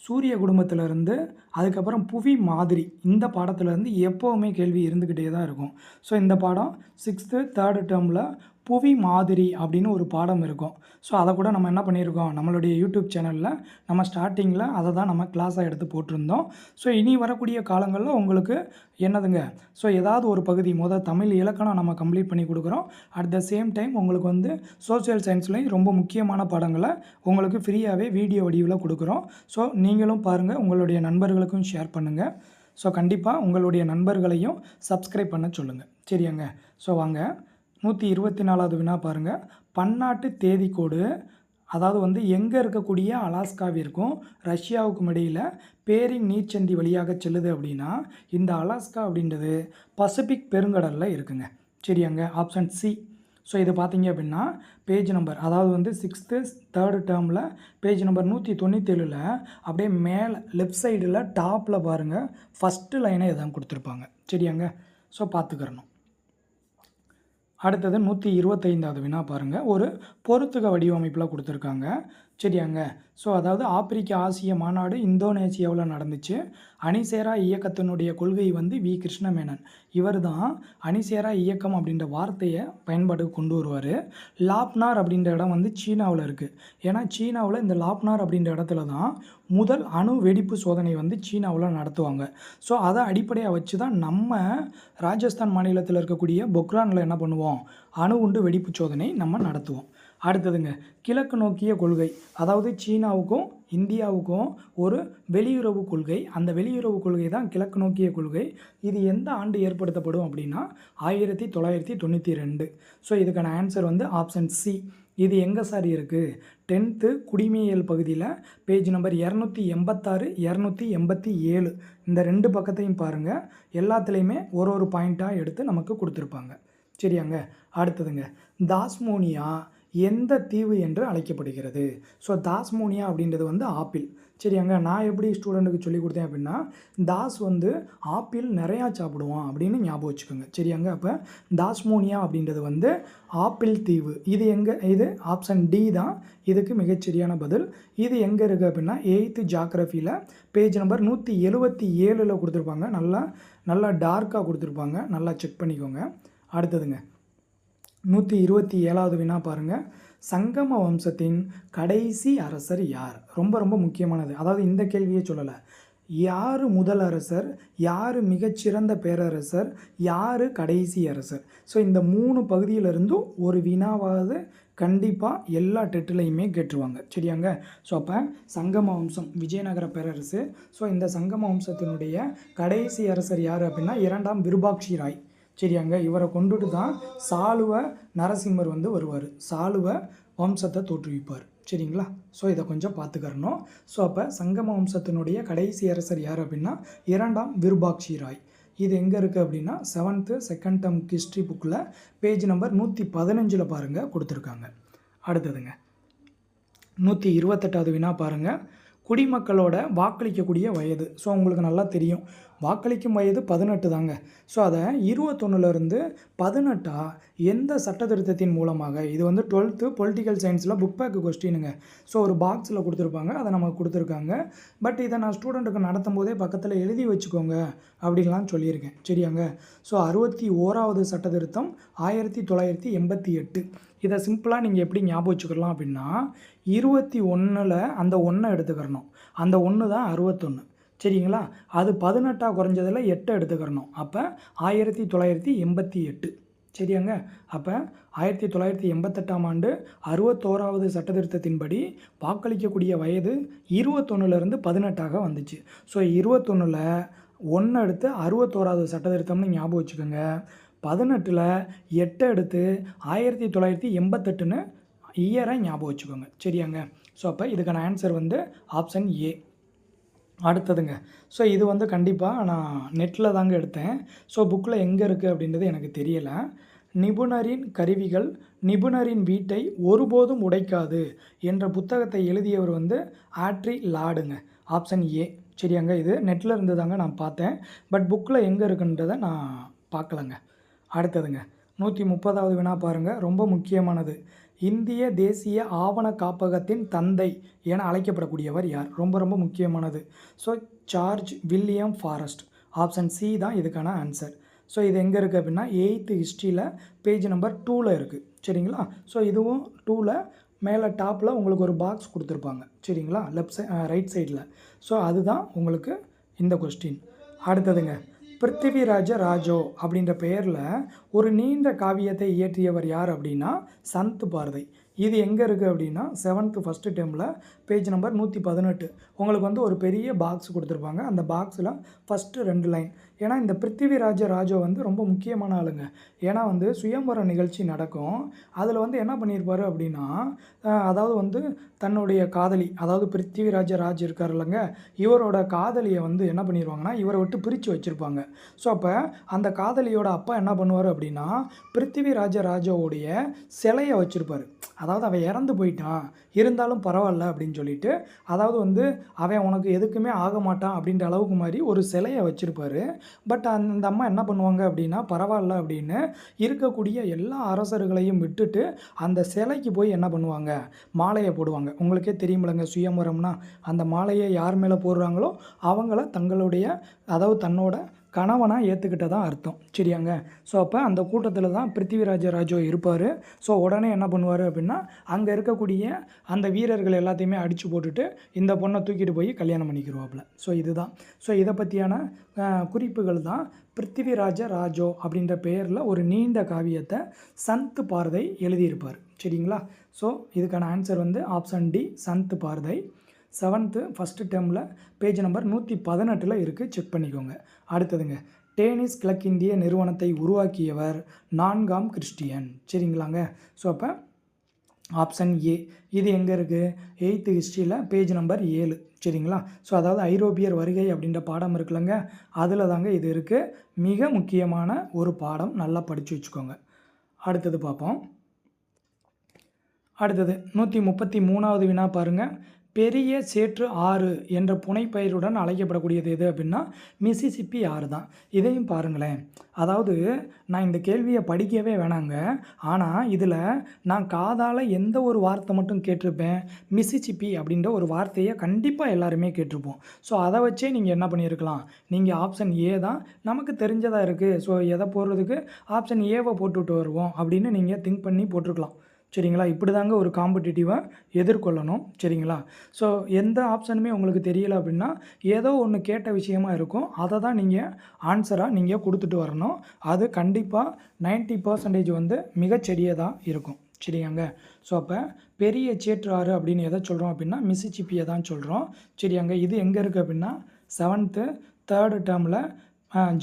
Speaker 1: சூரிய குடும்பத்திலேருந்து அதுக்கப்புறம் புவி மாதிரி இந்த பாடத்துலேருந்து எப்போவுமே கேள்வி இருந்துக்கிட்டே தான் இருக்கும். ஸோ இந்த பாடம் 6th 3rd டேர்மில் புவி மாதிரி அப்படின்னு ஒரு பாடம் இருக்கும். ஸோ அதை கூட நம்ம என்ன பண்ணியிருக்கோம், நம்மளுடைய யூடியூப் சேனலில் நம்ம ஸ்டார்டிங்கில் அதை தான் நம்ம கிளாஸாக எடுத்து போட்டிருந்தோம். ஸோ இனி வரக்கூடிய காலங்களில் உங்களுக்கு என்னதுங்க, ஸோ ஏதாவது ஒரு பகுதி தமிழ் இலக்கணம் நம்ம கம்ப்ளீட் பண்ணி கொடுக்குறோம். அட் த சேம் டைம் உங்களுக்கு வந்து சோஷியல் சயின்ஸ்லேயும் ரொம்ப முக்கியமான பாடங்களை உங்களுக்கு ஃப்ரீயாகவே வீடியோ வடிவில் கொடுக்குறோம். ஸோ நீங்களும் பாருங்கள், உங்களுடைய நண்பர்களுக்கும் ஷேர் பண்ணுங்கள். ஸோ கண்டிப்பாக உங்களுடைய நண்பர்களையும் சப்ஸ்கிரைப் பண்ண சொல்லுங்கள். சரியாங்க. ஸோ வாங்க 124வது வினா பாருங்கள். பன்னாட்டு தேதிக்கோடு, அதாவது வந்து எங்கே இருக்கக்கூடிய அலாஸ்காவிற்கும் ரஷ்யாவுக்கும் இடையில் பேரிங் நீர்ச்சந்தி வழியாக செல்லுது அப்படின்னா இந்த அலாஸ்கா அப்படின்றது பசிபிக் பெருங்கடலில் இருக்குங்க. சரியாங்க. Option C. ஸோ இது பார்த்தீங்க அப்படின்னா பேஜ் நம்பர், அதாவது வந்து 6th 3rd டேர்மில் பேஜ் நம்பர் 197ல் அப்படியே மேலே லெஃப்ட் சைடில் டாப்பில் பாருங்கள், ஃபஸ்ட்டு லைனை இதான் கொடுத்துருப்பாங்க. சரியாங்க. ஸோ பார்த்துக்கிறணும். அடுத்தது 125வது வினா பாருங்கள். ஒரு பொறுத்துக வடிவமைப்பில் கொடுத்துருக்காங்க. சரியாங்க. ஸோ அதாவது ஆப்பிரிக்க ஆசிய மாநாடு இந்தோனேசியாவில் நடந்துச்சு. அணிசேரா இயக்கத்தினுடைய கொள்கை வந்து வி கிருஷ்ணமேனன். இவர் தான் அணிசேரா இயக்கம் அப்படின்ற வார்த்தையை பயன்பாடு கொண்டு வருவார். லாப்னார் அப்படின்ற இடம் வந்து சீனாவில் இருக்குது. ஏன்னா சீனாவில் இந்த லாப்னார் அப்படின்ற இடத்துல தான் முதல் அணு வெடிப்பு சோதனை வந்து சீனாவில் நடத்துவாங்க. ஸோ அதை அடிப்படையாக வச்சு தான் நம்ம ராஜஸ்தான் மாநிலத்தில் இருக்கக்கூடிய பொக்ரானில் என்ன பண்ணுவோம், அணு குண்டு வெடிப்பு சோதனை நம்ம நடத்துவோம். அடுத்ததுங்க, கிழக்கு நோக்கிய கொள்கை. அதாவது சீனாவுக்கும் இந்தியாவுக்கும் ஒரு வெளியுறவு கொள்கை. அந்த வெளியுறவு கொள்கை தான் கிழக்கு நோக்கிய கொள்கை. இது எந்த ஆண்டு ஏற்படுத்தப்படும் அப்படின்னா 1992. ஸோ இதுக்கான ஆன்சர் வந்து ஆப்ஷன் சி. இது எங்கே சார் இருக்குது? 10th குடிமையியல் பகுதியில் பேஜ் நம்பர் 286, 287 இந்த 2 பக்கத்தையும் பாருங்கள். எல்லாத்துலேயுமே ஒரு பாயிண்ட்டாக எடுத்து நமக்கு கொடுத்துருப்பாங்க. சரியாங்க. அடுத்ததுங்க, தாஸ்மோனியா எந்த தீவு என்று அழைக்கப்படுகிறது? ஸோ தாஸ்மோனியா அப்படின்றது வந்து ஆப்பிள். சரியாங்க. நான் எப்படி ஸ்டூடெண்ட்டுக்கு சொல்லி கொடுத்தேன் அப்படின்னா, தாஸ் வந்து ஆப்பிள் நிறையா சாப்பிடுவான் அப்படின்னு ஞாபகம் வச்சுக்கோங்க. சரியாங்க. அப்போ தாஸ்மோனியா அப்படின்றது வந்து ஆப்பிள் தீவு. இது எங்கே? இது ஆப்ஷன் டி தான் இதுக்கு மிகச்சரியான பதில். இது எங்கே இருக்குது அப்படின்னா 8th ஜாகிரஃபியில் பேஜ் நம்பர் 177 கொடுத்துருப்பாங்க. நல்லா டார்க்காக கொடுத்துருப்பாங்க. நல்லா செக் பண்ணிக்கோங்க. அடுத்ததுங்க, 127வது வினா பாருங்கள். சங்கம வம்சத்தின் கடைசி அரசர் யார்? ரொம்ப முக்கியமானது. அதாவது இந்த கேள்வியே சொல்லலை, யார் முதல் அரசர், யார் மிகச்சிறந்த பேரரசர், யார் கடைசி அரசர். ஸோ இந்த 3 பகுதியிலிருந்தும் ஒரு வினாவாவது கண்டிப்பாக எல்லா டெட்டுலையுமே கேட்டுருவாங்க. சரியாங்க. ஸோ அப்போ சங்கம வம்சம் விஜயநகர பேரரசு. ஸோ இந்த சங்கம வம்சத்தினுடைய கடைசி அரசர் யார் அப்படின்னா 2ஆம் விருபாக்ஷி ராய். சரியாங்க. இவரை கொண்டுட்டு தான் சாளுவ நரசிம்மர் வந்து வருவார். சாளுவ வம்சத்தை தோற்றுவிப்பார். சரிங்களா. ஸோ இதை கொஞ்சம் பார்த்துக்கறணும். ஸோ அப்போ சங்கம வம்சத்தினுடைய கடைசி அரசர் யார் அப்படின்னா 2ஆம் விருபாக்ஷி ராய். இது எங்கே இருக்குது அப்படின்னா 7th செகண்ட் டேர்ம் ஹிஸ்ட்ரி புக்கில் பேஜ் நம்பர் 115 பாருங்கள் கொடுத்துருக்காங்க. அடுத்ததுங்க, 128வது வினா பாருங்கள். குடிமக்களோட வாக்களிக்கக்கூடிய வயது. ஸோ உங்களுக்கு நல்லா தெரியும், வாக்களிக்கும் வயது 18 தாங்க. ஸோ அதை 21லேருந்து 18 எந்த சட்ட திருத்தத்தின் மூலமாக, இது வந்து 12th பொலிட்டிக்கல் சயின்ஸில் புக் பேக் கொஸ்டினுங்க. ஸோ ஒரு பாக்ஸில் கொடுத்துருப்பாங்க, அதை நமக்கு கொடுத்துருக்காங்க. பட் இதை நான் ஸ்டூடெண்ட்டுக்கு நடத்தும் போதே பக்கத்தில் எழுதி வச்சுக்கோங்க அப்படின்லாம் சொல்லியிருக்கேன். சரியாங்க. ஸோ 61வது சட்ட திருத்தம் 1988. இதை சிம்பிளாக நீங்கள் எப்படி ஞாபகம் வச்சுக்கலாம் அப்படின்னா 21ல் அந்த 1 எடுத்துக்கிறணும். அந்த 1 தான் 61. சரிங்களா. அது 18 குறைஞ்சதில் 8 எடுத்துக்கிறணும். அப்போ 1988. சரியாங்க. அப்போ 1988ஆம் ஆண்டு 61வது சட்டத்திருத்தத்தின்படி வாக்களிக்கக்கூடிய வயது 21லேருந்து 18 வந்துச்சு. ஸோ 21ல் 1 எடுத்து 61வது சட்டத்திருத்தம்னு ஞாபகம் வச்சுக்கோங்க. 18ல் 8 எடுத்து 1988ன்னு இயரை ஞாபகம் வச்சுக்கோங்க. சரியாங்க. ஸோ அப்போ இதுக்கான ஆன்சர் வந்து ஆப்ஷன் ஏ. அடுத்ததுங்க, ஸோ இது வந்து கண்டிப்பாக நான் நெட்டில் தாங்க எடுத்தேன். ஸோ புக்கில் எங்கே இருக்குது அப்படின்றது எனக்கு தெரியலை. நிபுணரின் கருவிகள் நிபுணரின் வீட்டை ஒருபோதும் உடைக்காது என்ற புத்தகத்தை எழுதியவர் வந்து ஆட்ரி லாடுங்க. Option A. சரியாங்க. இது நெட்டில் இருந்து தாங்க நான் பார்த்தேன். பட் புக்கில் எங்கே இருக்குன்றதை நான் பார்க்கலங்க. அடுத்ததுங்க, 130வது வினா பாருங்கள். ரொம்ப முக்கியமானது. இந்திய தேசிய ஆவண காப்பகத்தின் தந்தை என அழைக்கப்படக்கூடியவர் யார்? ரொம்ப முக்கியமானது. So charge William forest. Option C தான் இதுக்கான ஆன்சர். ஸோ இது எங்கே இருக்குது அப்படின்னா 8th ஹிஸ்ட்ரியில் பேஜ் நம்பர் 2ல் இருக்குது. சரிங்களா. ஸோ இதுவும் 2ல் மேலே டாப்பில் உங்களுக்கு ஒரு பாக்ஸ் கொடுத்துருப்பாங்க. சரிங்களா. ரைட் சைடில். ஸோ அதுதான் உங்களுக்கு இந்த கொஸ்டின். அடுத்ததுங்க, பிருத்திவிராஜ ராஜோ அப்படின்ற பெயரில் ஒரு நீண்ட காவியத்தை இயற்றியவர் யார் அப்படின்னா சந்த் பாரதி. இது எங்கே இருக்குது அப்படின்னா 7th ஃபஸ்ட் டேர்மில் பேஜ் நம்பர் 118. உங்களுக்கு வந்து ஒரு பெரிய பாக்ஸ் கொடுத்துருப்பாங்க. அந்த பாக்ஸில் ஃபஸ்ட்டு 2 லைன். ஏன்னா இந்த பிருத்திவிராஜ ராஜோ வந்து ரொம்ப முக்கியமான ஆளுங்க. ஏன்னா வந்து சுயம்பர நிகழ்ச்சி நடக்கும். அதில் வந்து என்ன பண்ணியிருப்பார் அப்படின்னா, அதாவது வந்து தன்னுடைய காதலி, அதாவது பிருத்திவிராஜ ராஜ் இருக்கார் இல்லைங்க, இவரோட காதலியை வந்து என்ன பண்ணிடுவாங்கன்னா இவரை விட்டு பிரித்து வச்சுருப்பாங்க. ஸோ அப்போ அந்த காதலியோட அப்பா என்ன பண்ணுவார் அப்படின்னா பிருத்திவிராஜ ராஜாவுடைய சிலையை வச்சுருப்பார். அதாவது அவன் இறந்து போயிட்டான், இருந்தாலும் பரவாயில்ல அப்படின்னு சொல்லிட்டு, அதாவது வந்து அவன் உனக்கு எதுக்குமே ஆக மாட்டான் அப்படின்ற அளவுக்கு மாதிரி ஒரு சிலையை வச்சுருப்பார். பட் அந்த அம்மா என்ன பண்ணுவாங்க அப்படின்னா, பரவாயில்ல அப்படின்னு இருக்கக்கூடிய எல்லா அரசர்களையும் விட்டுட்டு அந்த சிலைக்கு போய் என்ன பண்ணுவாங்க, மாலையை போடுவாங்க. உங்களுக்கே தெரியுமில்லங்க சுயம்வரம்னா, அந்த மாலையை யார் மேலே போடுறாங்களோ அவங்கள தங்களுடைய அதாவது தன்னோட கணவனாக ஏற்றுக்கிட்டதா அர்த்தம். சரியாங்க. ஸோ அப்போ அந்த கூட்டத்தில் தான் பிருத்திவிராஜ ராஜோ இருப்பார். ஸோ உடனே என்ன பண்ணுவார் அப்படின்னா, அங்கே இருக்கக்கூடிய அந்த வீரர்கள் எல்லாத்தையுமே அடித்து போட்டுட்டு இந்த பொண்ணை தூக்கிட்டு போய் கல்யாணம் பண்ணிக்கிடுவாப்புல. ஸோ இதுதான். ஸோ இதை பற்றியான குறிப்புகள் தான் பிருத்திவிராஜ ராஜோ அப்படின்ற பெயரில் ஒரு நீண்ட காவியத்தை சந்த் பார்தை எழுதியிருப்பார். சரிங்களா. ஸோ இதுக்கான ஆன்சர் வந்து option D, Chand Bardai. 7th first டேர்மில் பேஜ் நம்பர் 118 இருக்குது, செக் பண்ணிக்கோங்க. அடுத்ததுங்க, டேனிஸ் கிழக்கிந்திய நிறுவனத்தை உருவாக்கியவர் 4ஆம் கிறிஸ்டியன். சரிங்களாங்க. ஸோ அப்போ ஆப்ஷன் ஏ. இது எங்கே இருக்குது? 8th ஹிஸ்ட்ரியில் பேஜ் நம்பர் 7. சரிங்களா. ஸோ அதாவது ஐரோப்பியர் வருகை அப்படின்ற பாடம் இருக்குல்லங்க, அதில் தாங்க இது இருக்குது. மிக முக்கியமான ஒரு பாடம், நல்லா படித்து வச்சுக்கோங்க. அடுத்தது பார்ப்போம். அடுத்தது 133வது வினா பாருங்கள். பெரிய சேற்று ஆறு என்ற புனைப்பெயருடன் அழைக்கப்படக்கூடியது எது அப்படின்னா மிசிசிப்பி ஆறு தான். இதையும் பாருங்களேன். அதாவது நான் இந்த கேள்வியை படிக்கவே வேணாங்க, ஆனால் இதில் நான் காதால் எந்த ஒரு வார்த்தை மட்டும் கேட்டிருப்பேன், மிசிசிப்பி அப்படின்ற ஒரு வார்த்தையை கண்டிப்பாக எல்லாருமே கேட்டிருப்போம். ஸோ அதை வச்சே நீங்கள் என்ன பண்ணியிருக்கலாம், நீங்கள் ஆப்ஷன் ஏ தான் நமக்கு தெரிஞ்சதாக இருக்குது, ஸோ எதை போடுறதுக்கு ஆப்ஷன் ஏவை போட்டுவிட்டு வருவோம் அப்படின்னு நீங்கள் திங்க் பண்ணி போட்டிருக்கலாம். சரிங்களா. இப்படி தாங்க ஒரு காம்படிட்டிவாக எதிர்கொள்ளணும். சரிங்களா. ஸோ எந்த ஆப்ஷனுமே உங்களுக்கு தெரியலை அப்படின்னா ஏதோ ஒன்று கேட்ட விஷயமா இருக்கும், அதை தான் நீங்கள் ஆன்சராக நீங்கள் கொடுத்துட்டு வரணும். அது கண்டிப்பாக 90% வந்து மிகச்சரியதாக இருக்கும். சரியாங்க. ஸோ அப்போ பெரிய சேற்று ஆறு அப்படின்னு எதை சொல்கிறோம் அப்படின்னா மிசிசிப்பியை தான் சொல்கிறோம். சரியாங்க. இது எங்கே இருக்குது அப்படின்னா 7th 3rd டேர்மில்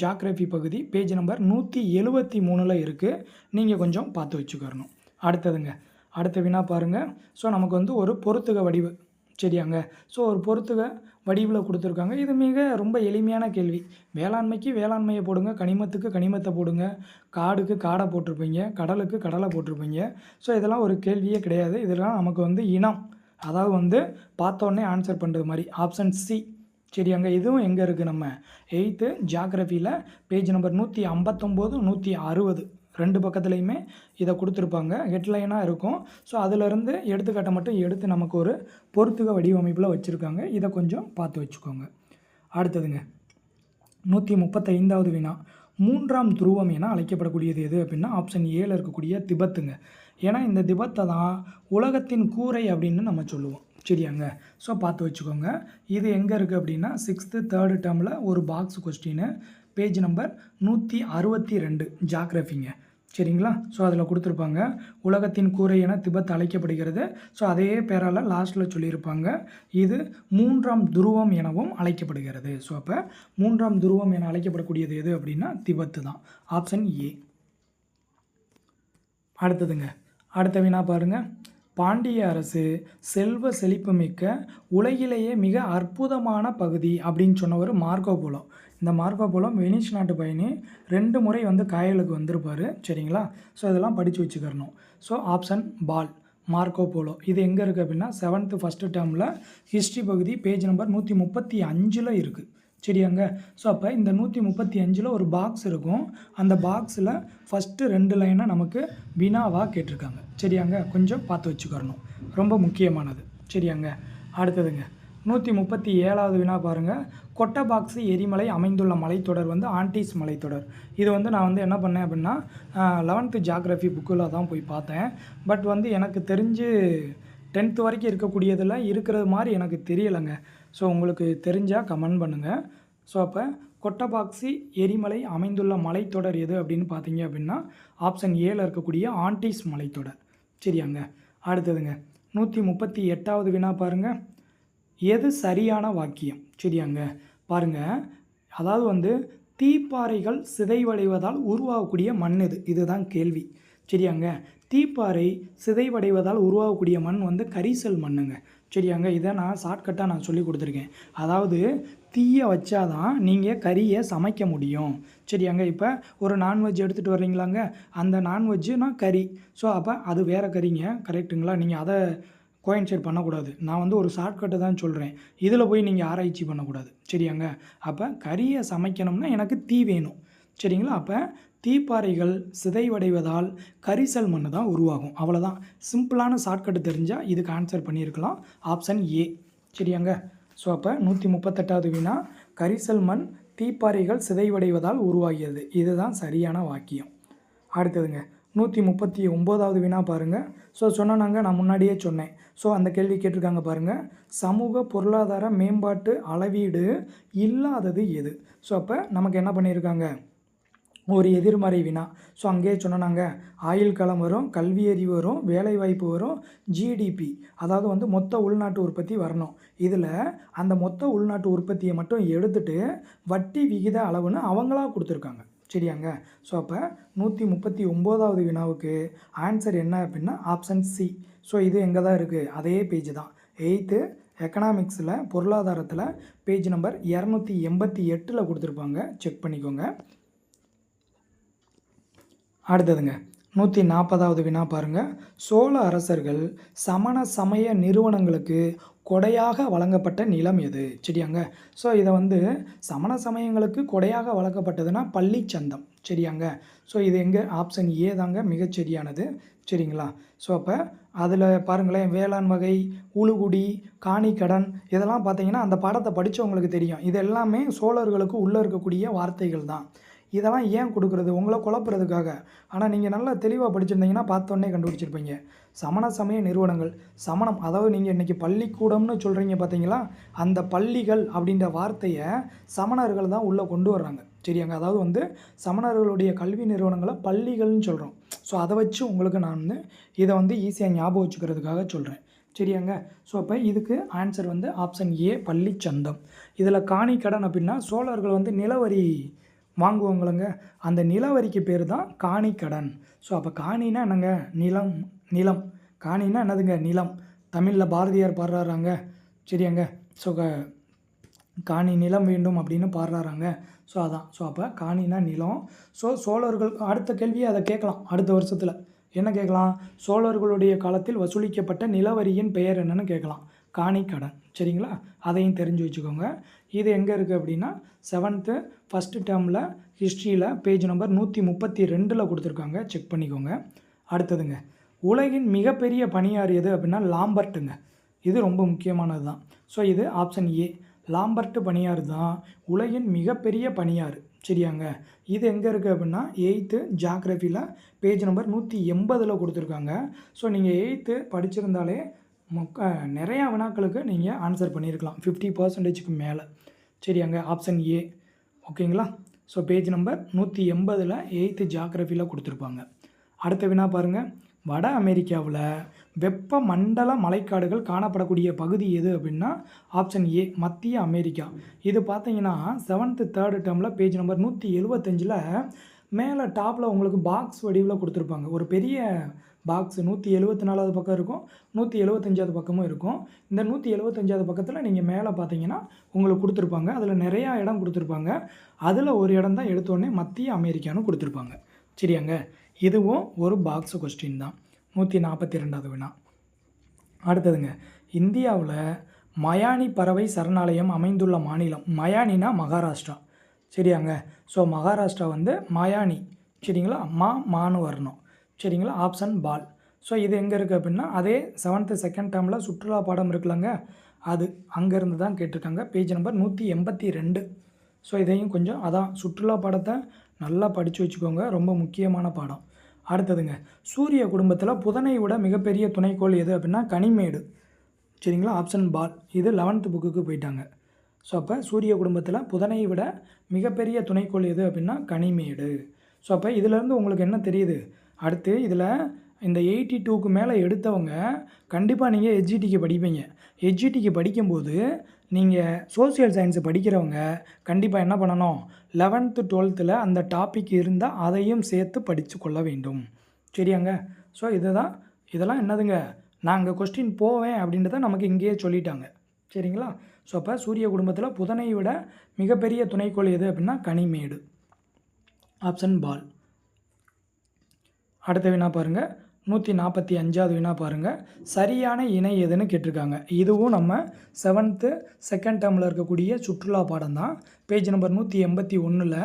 Speaker 1: ஜாக்ரஃபி பகுதி பேஜ் நம்பர் 173 இருக்குது. நீங்கள் கொஞ்சம் பார்த்து வச்சுக்கணும். அடுத்ததுங்க, அடுத்த வினா பாருங்கள். ஸோ நமக்கு வந்து ஒரு பொறுத்துக வடிவு. சரியாங்க. ஸோ ஒரு பொறுத்துக வடிவில் கொடுத்துருக்காங்க. இது மிக ரொம்ப எளிமையான கேள்வி. வேளாண்மைக்கு வேளாண்மையை போடுங்க, கனிமத்துக்கு கனிமத்தை போடுங்க, காடுக்கு காடை போட்டிருப்பீங்க, கடலுக்கு கடலை போட்டிருப்பீங்க. ஸோ இதெல்லாம் ஒரு கேள்வியே கிடையாது. இதெல்லாம் நமக்கு வந்து இனம், அதாவது வந்து பார்த்தோன்னே ஆன்சர் பண்ணுறது மாதிரி ஆப்ஷன் சி. சரியாங்க. இதுவும் எங்கே இருக்குது, நம்ம 8th ஜியாகிரஃபியில் பேஜ் நம்பர் 159 160 ரெண்டு பக்கத்துலேயுமே இதை கொடுத்துருப்பாங்க, ஹெட்லைனாக இருக்கும். ஸோ அதிலிருந்து எடுத்துக்காட்டை மட்டும் எடுத்து நமக்கு ஒரு பொறுத்துக வடிவமைப்பில் வச்சுருக்காங்க. இதை கொஞ்சம் பார்த்து வச்சுக்கோங்க. அடுத்ததுங்க 135வது வினா. 3ஆம் துருவம் என அழைக்கப்படக்கூடியது எது அப்படின்னா ஆப்ஷன் ஏல இருக்கக்கூடிய திபெத்துங்க. ஏன்னா இந்த திபெத்தை தான் உலகத்தின் கூரை அப்படின்னு நம்ம சொல்லுவோம். சரியாங்க. ஸோ பார்த்து வச்சுக்கோங்க. இது எங்கே இருக்குது அப்படின்னா 6th 3rd டேர்மில் ஒரு பாக்ஸ் கொஸ்டின் பேஜ் நம்பர் 162 ஜாக்ரஃபிங்க. சரிங்களா. ஸோ அதில் கொடுத்துருப்பாங்க உலகத்தின் கூரை என திபெத் அழைக்கப்படுகிறது. ஸோ அதே பேரால் லாஸ்ட்டில் சொல்லியிருப்பாங்க இது 3ஆம் துருவம் எனவும் அழைக்கப்படுகிறது. ஸோ அப்போ 3ஆம் துருவம் என அழைக்கப்படக்கூடியது எது அப்படின்னா திபெத்து தான், ஆப்ஷன் ஏ. அடுத்ததுங்க, அடுத்த வினா பாருங்கள். பாண்டிய அரசு செல்வ செழிப்பு மிக்க உலகிலேயே மிக அற்புதமான பகுதி அப்படின்னு சொன்னவர் மார்க்கோ போலோ. இந்த மார்க்கோ போலோ வெனிஸ் நாட்டு பயணி 2 முறை வந்து காயலுக்கு வந்திருப்பார். சரிங்களா. ஸோ இதெல்லாம் படித்து வச்சுக்கிறணும். ஸோ ஆப்ஷன் பால், மார்க்கோ போலோ. இது எங்கே இருக்குது அப்படின்னா 7th ஃபஸ்ட்டு டேர்மில் ஹிஸ்ட்ரி பகுதி பேஜ் நம்பர் 135 இருக்குது. சரியாங்க. ஸோ அப்போ இந்த 135 ஒரு பாக்ஸ் இருக்கும். அந்த பாக்ஸில் ஃபஸ்ட்டு 2 லைனை நமக்கு வினாவாக கேட்டிருக்காங்க. சரியாங்க. கொஞ்சம் பார்த்து வச்சுக்கிறணும், ரொம்ப முக்கியமானது. சரியாங்க. அடுத்ததுங்க 137வது வினா பாருங்கள். கொட்டபாக்ஸு எரிமலை அமைந்துள்ள மலைத்தொடர் வந்து ஆண்டிஸ் மலைத்தொடர். இது வந்து நான் வந்து என்ன பண்ணேன் அப்படின்னா 11th ஜியாகிரஃபி புக்கில் தான் போய் பார்த்தேன். பட் வந்து எனக்கு தெரிஞ்சு 10th வரைக்கும் இருக்கக்கூடியதில் இருக்கிறது மாதிரி எனக்கு தெரியலைங்க. ஸோ உங்களுக்கு தெரிஞ்சால் கமெண்ட் பண்ணுங்கள். ஸோ அப்போ கொட்டபாக்ஸி எரிமலை அமைந்துள்ள மலைத்தொடர் எது அப்படின்னு பார்த்தீங்க அப்படின்னா ஆப்ஷன் ஏல இருக்கக்கூடிய ஆண்டிஸ் மலைத்தொடர். சரியாங்க. அடுத்ததுங்க 138வது வினா பாருங்கள். எது சரியான வாக்கியம்? சரியாங்க. பாருங்கள், அதாவது வந்து தீப்பாறைகள் சிதைவடைவதால் உருவாகக்கூடிய மண் எது, இதுதான் கேள்வி. சரியாங்க. தீப்பாறை சிதைவடைவதால் உருவாகக்கூடிய மண் வந்து கரிசல் மண்ணுங்க. சரியாங்க. இதை நான் ஷார்ட்கட்டாக நான் சொல்லி கொடுத்துருக்கேன். அதாவது தீயை வச்சாதான் நீங்கள் கறியை சமைக்க முடியும். சரியாங்க. இப்போ ஒரு நான்வெஜ் எடுத்துகிட்டு வர்றீங்களாங்க, அந்த நான்வெஜ்ஜுனா கறி. ஸோ அப்போ அது வேறு கறிங்க, கரெக்டுங்களா. நீங்கள் அதை கோயின்சைட் பண்ணக்கூடாது. நான் வந்து ஒரு ஷார்ட்கட்டு தான் சொல்கிறேன். இதில் போய் நீங்கள் ஆராய்ச்சி பண்ணக்கூடாது. சரியாங்க? அப்போ கறியை சமைக்கணும்னா எனக்கு தீ வேணும். சரிங்களா? அப்போ தீப்பாறைகள் சிதைவடைவதால் கரிசல் மண் தான் உருவாகும். அவ்வளோதான். சிம்பிளான ஷார்ட்கட்டு தெரிஞ்சால் இதுக்கு ஆன்சர் பண்ணியிருக்கலாம். Option A. சரியாங்க? ஸோ அப்போ 138வது வினா, கரிசல் மண் தீப்பாறைகள் சிதைவடைவதால் உருவாகியது. இதுதான் சரியான வாக்கியம். அடுத்ததுங்க 139வது வினா பாருங்கள். ஸோ சொன்னாங்க, நான் முன்னாடியே சொன்னேன். ஸோ அந்த கேள்வி கேட்டிருக்காங்க பாருங்கள். சமூக பொருளாதார மேம்பாட்டு அளவீடு இல்லாதது எது? ஸோ அப்போ நமக்கு என்ன பண்ணியிருக்காங்க, ஒரு எதிர்மறை வினா. ஸோ அங்கேயே சொன்னாங்க, ஆயுள் காலம் வரும், கல்வியறிவு வரும், வேலைவாய்ப்பு வரும், ஜிடிபி, அதாவது வந்து மொத்த உள்நாட்டு உற்பத்தி வரணும். இதில் அந்த மொத்த உள்நாட்டு உற்பத்தியை மட்டும் எடுத்துகிட்டு வட்டி விகித அளவுன்னு அவங்களா கொடுத்துருக்காங்க. சரியாங்க? ஸோ அப்போ 139வது வினாவுக்கு ஆன்சர் என்ன அப்படின்னா ஆப்ஷன் சி. ஸோ இது எங்கே தான் இருக்குது, அதே பேஜ் தான். 8th எக்கனாமிக்ஸில் பொருளாதாரத்தில் பேஜ் நம்பர் 288 கொடுத்துருப்பாங்க. செக் பண்ணிக்கோங்க. அடுத்ததுங்க 140வது வினா பாருங்கள். சோழ அரசர்கள் சமண சமய நிறுவனங்களுக்கு கொடையாக வழங்கப்பட்ட நிலம் எது? சரியாங்க? ஸோ இதை வந்து சமண சமயங்களுக்கு கொடையாக வழங்கப்பட்டதுன்னா பள்ளிச்சந்தம். சரியாங்க? ஸோ இது எங்கே, ஆப்ஷன் ஏ தாங்க மிகச்சரியானது. சரிங்களா? ஸோ அப்போ அதில் பாருங்களேன், வேளாண் வகை, உழுகுடி, காணிக்கடன், இதெல்லாம் பார்த்தீங்கன்னா அந்த பாடத்தை படித்தவங்களுக்கு தெரியும். இது எல்லாமே சோழர்களுக்கு உள்ளே இருக்கக்கூடிய வார்த்தைகள் தான். இதெல்லாம் ஏன் கொடுக்குறது, உங்களை குழப்புறதுக்காக. ஆனால் நீங்கள் நல்லா தெளிவாக படிச்சிருந்தீங்கன்னா பார்த்தோன்னே கண்டுபிடிச்சிருப்பீங்க. சமண சமய நிறுவனங்கள், சமணம், அதாவது நீங்கள் இன்றைக்கி பள்ளிக்கூடம்னு சொல்கிறீங்க பார்த்தீங்களா, அந்த பள்ளிகள் அப்படின்ற வார்த்தையை சமணர்கள் தான் உள்ளே கொண்டு வர்றாங்க. சரியாங்க? அதாவது வந்து சமணர்களுடைய கல்வி நிறுவனங்களை பள்ளிகள்னு சொல்கிறோம். ஸோ அதை வச்சு உங்களுக்கு நான் வந்து இதை வந்து ஈஸியாக ஞாபகம் வச்சுக்கிறதுக்காக சொல்கிறேன். சரியாங்க? ஸோ அப்போ இதுக்கு ஆன்சர் வந்து ஆப்ஷன் ஏ, பள்ளிச்சந்தம். இதில் காணிக்கடன் அப்படின்னா சோழர்கள் வந்து நிலவரி வாங்குவாங்களங்க, அந்த நிலவரிக்கு பேர் தான் காணிக்கடன். ஸோ அப்போ காணினா என்னங்க, நிலம். நிலம் காணினா என்னதுங்க, நிலம். தமிழில் பாரதியார் பாடுறாங்க. சரியாங்க? ஸோ காணி நிலம் வேண்டும் அப்படின்னு பாடுறாங்க. ஸோ அதான். ஸோ அப்போ காணினா நிலம். ஸோ சோழர்கள், அடுத்த கேள்வியை அதை கேட்கலாம். அடுத்த வருஷத்தில் என்ன கேட்கலாம், சோழர்களுடைய காலத்தில் வசூலிக்கப்பட்ட நிலவரியின் பெயர் என்னன்னு கேட்கலாம். காணிக்கடன். சரிங்களா? அதையும் தெரிஞ்சு வச்சுக்கோங்க. இது எங்கே இருக்குது அப்படின்னா 7th ஃபஸ்ட்டு டேர்மில் ஹிஸ்ட்ரியில் பேஜ் நம்பர் 132 கொடுத்துருக்காங்க. செக் பண்ணிக்கோங்க. அடுத்ததுங்க, உலகின் மிகப்பெரிய பனியாறு எது அப்படின்னா லாம்பர்ட்டுங்க. இது ரொம்ப முக்கியமானது தான். ஸோ இது ஆப்ஷன் ஏ, லாம்பர்ட்டு பனியாறு தான் உலகின் மிகப்பெரிய பனியாறு. சரியாங்க? இது எங்கே இருக்குது அப்படின்னா 8th ஜியாகிரஃபியில் பேஜ் நம்பர் 180 கொடுத்துருக்காங்க. ஸோ நீங்கள் 8th படிச்சிருந்தாலே நிறையா வினாக்களுக்கு நீங்கள் ஆன்சர் பண்ணியிருக்கலாம், 50% மேலே. சரியாங்க? Option A. ஓகேங்களா? ஸோ பேஜ் நம்பர் 180 8th ஜியாகிரஃபியில் கொடுத்துருப்பாங்க. அடுத்த வினா பாருங்கள். வட அமெரிக்காவில் வெப்ப மண்டல மழைக்காடுகள் காணப்படக்கூடிய பகுதி எது அப்படின்னா ஆப்ஷன் ஏ, மத்திய அமெரிக்கா. இது பார்த்தீங்கன்னா 7th 3rd டேர்மில் பேஜ் நம்பர் 175 மேலே டாப்பில் உங்களுக்கு பாக்ஸ் வடிவில் கொடுத்துருப்பாங்க. ஒரு பெரிய பாக்ஸ் 174வது பக்கம் இருக்கும், 175வது பக்கமும் இருக்கும். இந்த 175வது பக்கத்தில் நீங்கள் மேலே பார்த்தீங்கன்னா உங்களுக்கு கொடுத்துருப்பாங்க. அதில் நிறையா இடம் கொடுத்துருப்பாங்க. அதில் ஒரு இடம் தான் எடுத்தோடனே மத்திய அமெரிக்கான்னு கொடுத்துருப்பாங்க. சரியாங்க? இதுவும் ஒரு பாக்ஸ் கொஸ்டின் தான். 142வது வினா. அடுத்ததுங்க, இந்தியாவில் மயானி பறவை சரணாலயம் அமைந்துள்ள மாநிலம். மயானினா மகாராஷ்டிரா. சரியாங்க? ஸோ மகாராஷ்டிரா வந்து மயானி. சரிங்களா? மானு வரணும். சரிங்களா? ஆப்ஷன் பால். ஸோ இது எங்கே இருக்குது அப்படின்னா அதே 7th 2nd டேர்மில் சுற்றுலா பாடம் இருக்குல்லங்க, அது அங்கேருந்து தான் கேட்டிருக்காங்க. Page number 182. ஸோ இதையும் கொஞ்சம் அதான் சுற்றுலா பாடத்தை நல்லா படித்து வச்சுக்கோங்க, ரொம்ப முக்கியமான பாடம். அடுத்ததுங்க, சூரிய குடும்பத்தில் புதனை விட மிகப்பெரிய துணைக்கோள் எது அப்படின்னா கனிமேடு. சரிங்களா? ஆப்ஷன் பால். இது 11th புக்குக்கு போயிட்டாங்க. ஸோ அப்போ சூரிய குடும்பத்தில் புதனை விட மிகப்பெரிய துணைக்கோள் எது அப்படின்னா கனிமேடு. ஸோ அப்போ இதிலேருந்து உங்களுக்கு என்ன தெரியுது, அடுத்து இதில் இந்த 82க்கு மேலே எடுத்தவங்க கண்டிப்பாக நீங்கள் ஹெச்ஜிடிக்கு படிப்பீங்க. ஹெச்ஜிடிக்கு படிக்கும்போது நீங்கள் சோசியல் சயின்ஸு படிக்கிறவங்க கண்டிப்பாக என்ன பண்ணணும், 11th 12th அந்த டாபிக் இருந்தால் அதையும் சேர்த்து படித்து கொள்ள வேண்டும். சரியாங்க? ஸோ இதெல்லாம் என்னதுங்க, நான் அங்கே கொஸ்டின் போவேன் அப்படின்றத நமக்கு இங்கேயே சொல்லிட்டாங்க. சரிங்களா? ஸோ அப்போ சூரிய குடும்பத்தில் புதனை விட மிகப்பெரிய துணைக்கோள் எது அப்படின்னா கனிமேடு. ஆப்ஷன் பால். அடுத்த வினா பாருங்கள். 145வது வினா பாருங்கள், சரியான இணை எதுன்னு கேட்டிருக்காங்க. இதுவும் நம்ம 7th செகண்ட் டேர்மில் இருக்கக்கூடிய சுற்றுலா பாடம் தான். பேஜ் நம்பர் 181ல்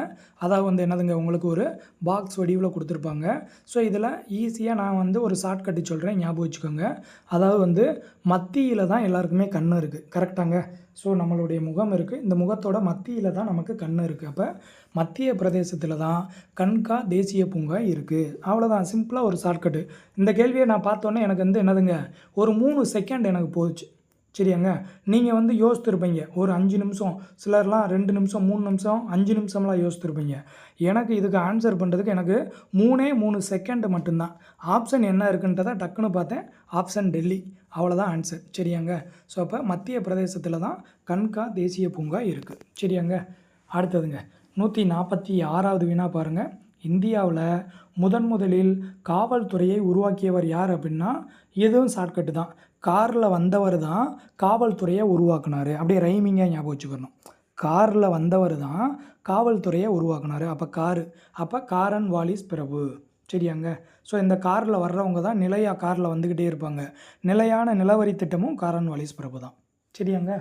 Speaker 1: அதாவது வந்து என்னதுங்க, உங்களுக்கு ஒரு பாக்ஸ் வடிவில் கொடுத்துருப்பாங்க. ஸோ இதில் ஈஸியாக நான் வந்து ஒரு ஷார்ட்கட்டு சொல்கிறேன், ஞாபகம் வச்சுக்கோங்க. அதாவது வந்து மத்தியில் தான் எல்லாருக்குமே கண் இருக்குது, கரெக்டாங்க? ஸோ நம்மளுடைய முகம் இருக்குது, இந்த முகத்தோட மத்தியில் தான் நமக்கு கண் இருக்குது. அப்போ மத்திய பிரதேசத்தில் தான் கண்கா தேசிய பூங்கா இருக்குது. அவ்வளோதான், சிம்பிளாக ஒரு ஷார்ட்கட்டு. இந்த கேள்வியை நான் பார்த்தோன்னே எனக்கு வந்து என்னதுங்க, ஒரு 3 செகண்ட் எனக்கு போச்சு. சரியாங்க? நீங்கள் வந்து யோசித்துருப்பீங்க ஒரு 5 நிமிஷம், சிலர்லாம் 2 நிமிஷம் 3 நிமிஷம் 5 நிமிஷம்லாம் யோசித்துருப்பீங்க. எனக்கு இதுக்கு ஆன்சர் பண்ணுறதுக்கு எனக்கு 3 செகண்ட் மட்டும்தான். ஆப்ஷன் என்ன இருக்குன்றதை டக்குன்னு பார்த்தேன், ஆப்ஷன் டெல்லி. அவ்வளோதான் ஆன்சர். சரியாங்க? ஸோ அப்போ மத்திய பிரதேசத்தில் தான் கண்கா தேசிய பூங்கா இருக்குது. சரியாங்க? அடுத்ததுங்க 146வது வினா பாருங்கள், இந்தியாவில் முதலில் காவல்துறையை உருவாக்கியவர் யார் அப்படின்னா, எதுவும் ஷார்ட்கட்டு தான். காரில் வந்தவர் தான் காவல்துறையை உருவாக்குனார். அப்படியே ரைமிங்காக ஞாபகம் வச்சுக்கணும். காரில் வந்தவர் தான் காவல்துறையை உருவாக்குனார். அப்போ காரன் வாலிஸ் பிரபு. சரியாங்க? ஸோ இந்த காரில் வர்றவங்க தான் நிலையாக காரில் வந்துக்கிட்டே இருப்பாங்க. நிலையான நிலவரி திட்டமும் காரன் வாலிஸ் பிரபு தான். சரியாங்க?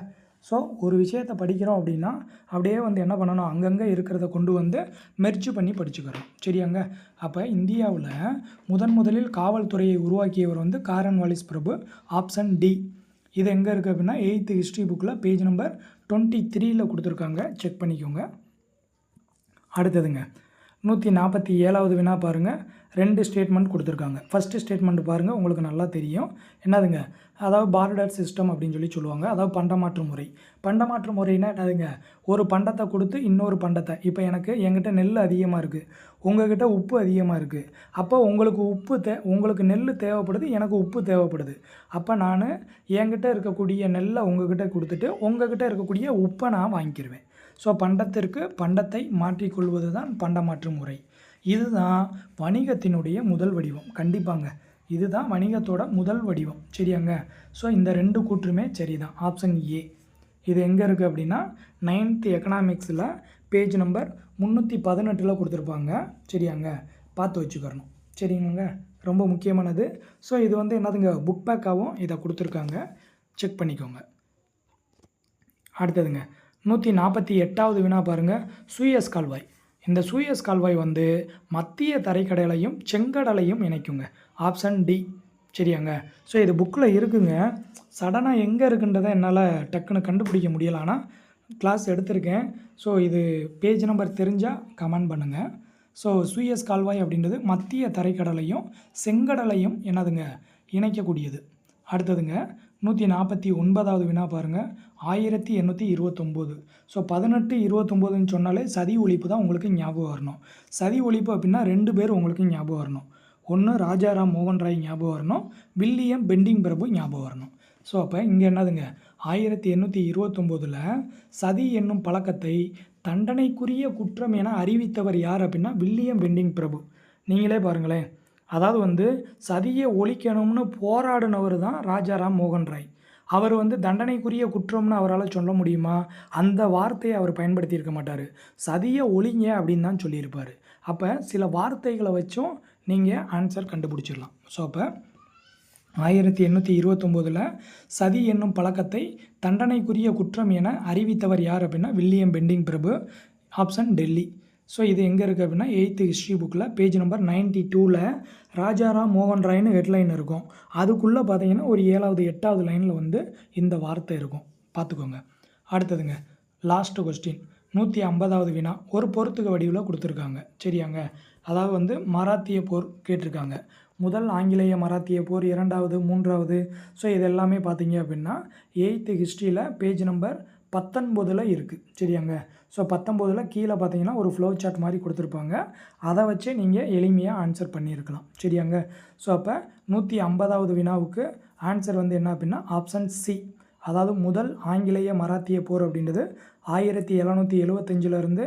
Speaker 1: ஸோ ஒரு விஷயத்தை படிக்கிறோம் அப்படின்னா அப்படியே வந்து என்ன பண்ணணும், அங்கங்கே இருக்கிறத கொண்டு வந்து மெர்ஜ் பண்ணி படிச்சுக்கிறோம். சரியாங்க? அப்போ இந்தியாவில் முதலில் காவல்துறையை உருவாக்கியவர் வந்து காரன் வாலிஸ் பிரபு. Option D. இது எங்கே இருக்குது அப்படின்னா 8th ஹிஸ்ட்ரி புக்கில் பேஜ் நம்பர் 23ல் கொடுத்துருக்காங்க, செக் பண்ணிக்கோங்க. அடுத்ததுங்க 147வது வினா பாருங்கள், 2 ஸ்டேட்மெண்ட் கொடுத்துருக்காங்க. ஃபஸ்ட்டு ஸ்டேட்மெண்ட் பாருங்கள், உங்களுக்கு நல்லா தெரியும். என்னதுங்க, அதாவது பார்டர் சிஸ்டம் அப்படின்னு சொல்லுவாங்க. அதாவது பண்டமாற்று முறை. பண்டமாற்று முறைன்னா என்னதுங்க, ஒரு பண்டத்தை கொடுத்து இன்னொரு பண்டத்தை, இப்போ என்கிட்ட நெல் அதிகமாக இருக்குது, உங்கள்கிட்ட உப்பு அதிகமாக இருக்குது. அப்போ உங்களுக்கு நெல் தேவைப்படுது, எனக்கு உப்பு தேவைப்படுது. அப்போ நான் என்கிட்ட இருக்கக்கூடிய நெல்லை உங்கள்கிட்ட கொடுத்துட்டு உங்கள்கிட்ட இருக்கக்கூடிய உப்பை நான் வாங்கிக்கிடுவேன். ஸோ பண்டத்திற்கு பண்டத்தை மாற்றிக்கொள்வது தான் பண்டமாற்று முறை. இதுதான் வணிகத்தினுடைய முதல் வடிவம். கண்டிப்பாங்க, இதுதான் வணிகத்தோட முதல் வடிவம். சரியாங்க? ஸோ இந்த 2 கூற்றுமே சரி தான். Option A. இது எங்கே இருக்குது அப்படின்னா 9th எக்கனாமிக்ஸில் பேஜ் நம்பர் 318ல் கொடுத்துருப்பாங்க. சரியாங்க? பார்த்து வச்சுக்கிறணும். சரிங்க, ரொம்ப முக்கியமானது. ஸோ இது வந்து என்னதுங்க, புக் பேக்காகவும் இதை கொடுத்துருக்காங்க, செக் பண்ணிக்கோங்க. அடுத்ததுங்க 148வது வினா பாருங்கள், சூயஸ் கால்வாய். இந்த சூயஸ் கால்வாய் வந்து மத்திய தரைக்கடலையும் செங்கடலையும் இணைக்குங்க. Option D. சரியாங்க? ஸோ இது புக்கில் இருக்குங்க, சடனாக எங்கே இருக்குன்றதை என்னால் டக்குன்னு கண்டுபிடிக்க முடியலை. ஆனால் கிளாஸ் எடுத்திருக்கேன். ஸோ இது பேஜ் நம்பர் தெரிஞ்சால் கமெண்ட் பண்ணுங்கள். ஸோ சூயஸ் கால்வாய் அப்படின்றது மத்திய தரைக்கடலையும் செங்கடலையும் என்னதுங்க, இணைக்கக்கூடியது. அடுத்ததுங்க 149வது வினா பாருங்கள், 1829. ஸோ 18, 29ன்னு சொன்னாலே சதி ஒழிப்பு தான் உங்களுக்கு ஞாபகம் வரணும். சதி ஒழிப்பு அப்படின்னா 2 பேர் உங்களுக்கு ஞாபகம் வரணும். ஒன்று ராஜாராம் மோகன் ராய் ஞாபகம் வரணும், வில்லியம் பெண்டிங் பிரபு ஞாபகம் வரணும். ஸோ அப்போ இங்கே என்னதுங்க, 1829ல் சதி என்னும் பழக்கத்தை தண்டனைக்குரிய குற்றம் என அறிவித்தவர் யார் அப்படின்னா வில்லியம் பெண்டிங் பிரபு. நீங்களே பாருங்களேன், அதாவது வந்து சதியை ஒழிக்கணும்னு போராடினவர் தான் ராஜாராம் மோகன் ராய். அவர் வந்து தண்டனைக்குரிய குற்றம்னு அவரால் சொல்ல முடியுமா? அந்த வார்த்தையை அவர் பயன்படுத்தியிருக்க மாட்டார். சதியை ஒழிங்க அப்படின்னு தான் சொல்லியிருப்பார். அப்போ சில வார்த்தைகளை வச்சும் நீங்கள் ஆன்சர் கண்டுபிடிச்சிடலாம். ஸோ அப்போ 1829ல் சதி என்னும் பழக்கத்தை தண்டனைக்குரிய குற்றம் என அறிவித்தவர் யார் அப்படின்னா வில்லியம் பெண்டிங் பிரபு. ஆப்ஷன் டெல்லி. ஸோ இது எங்கே இருக்குது அப்படின்னா 8th ஹிஸ்ட்ரி புக்கில் பேஜ் நம்பர் 92ல் ராஜாராம் மோகன் ராய்னு ஹெட்லைன் இருக்கும். அதுக்குள்ளே பார்த்தீங்கன்னா ஒரு 7வது 8வது லைனில் வந்து இந்த வார்த்தை இருக்கும், பார்த்துக்கோங்க. அடுத்ததுங்க லாஸ்ட்டு கொஸ்டின் 150வது வினா, ஒரு பொறுத்துக வடிவில் கொடுத்துருக்காங்க. சரியாங்க? அதாவது வந்து மராத்திய போர் கேட்டிருக்காங்க. முதல் ஆங்கிலேய மராத்திய போர், 2வது 3வது. ஸோ இது எல்லாமே பார்த்தீங்க அப்படின்னா 8th ஹிஸ்ட்ரியில் பேஜ் நம்பர் 19ல் இருக்குது. சரியாங்க? ஸோ 19ல் கீழே பார்த்தீங்கன்னா ஒரு ஃப்ளோ சார்ட் மாதிரி கொடுத்துருப்பாங்க. அதை வச்சு நீங்கள் எளிமையாக ஆன்சர் பண்ணியிருக்கலாம். சரியாங்க? ஸோ அப்போ 150வது வினாவுக்கு ஆன்சர் வந்து என்ன அப்படின்னா ஆப்ஷன் சி. அதாவது முதல் ஆங்கிலேய மராத்திய போர் அப்படின்றது 1775லேருந்து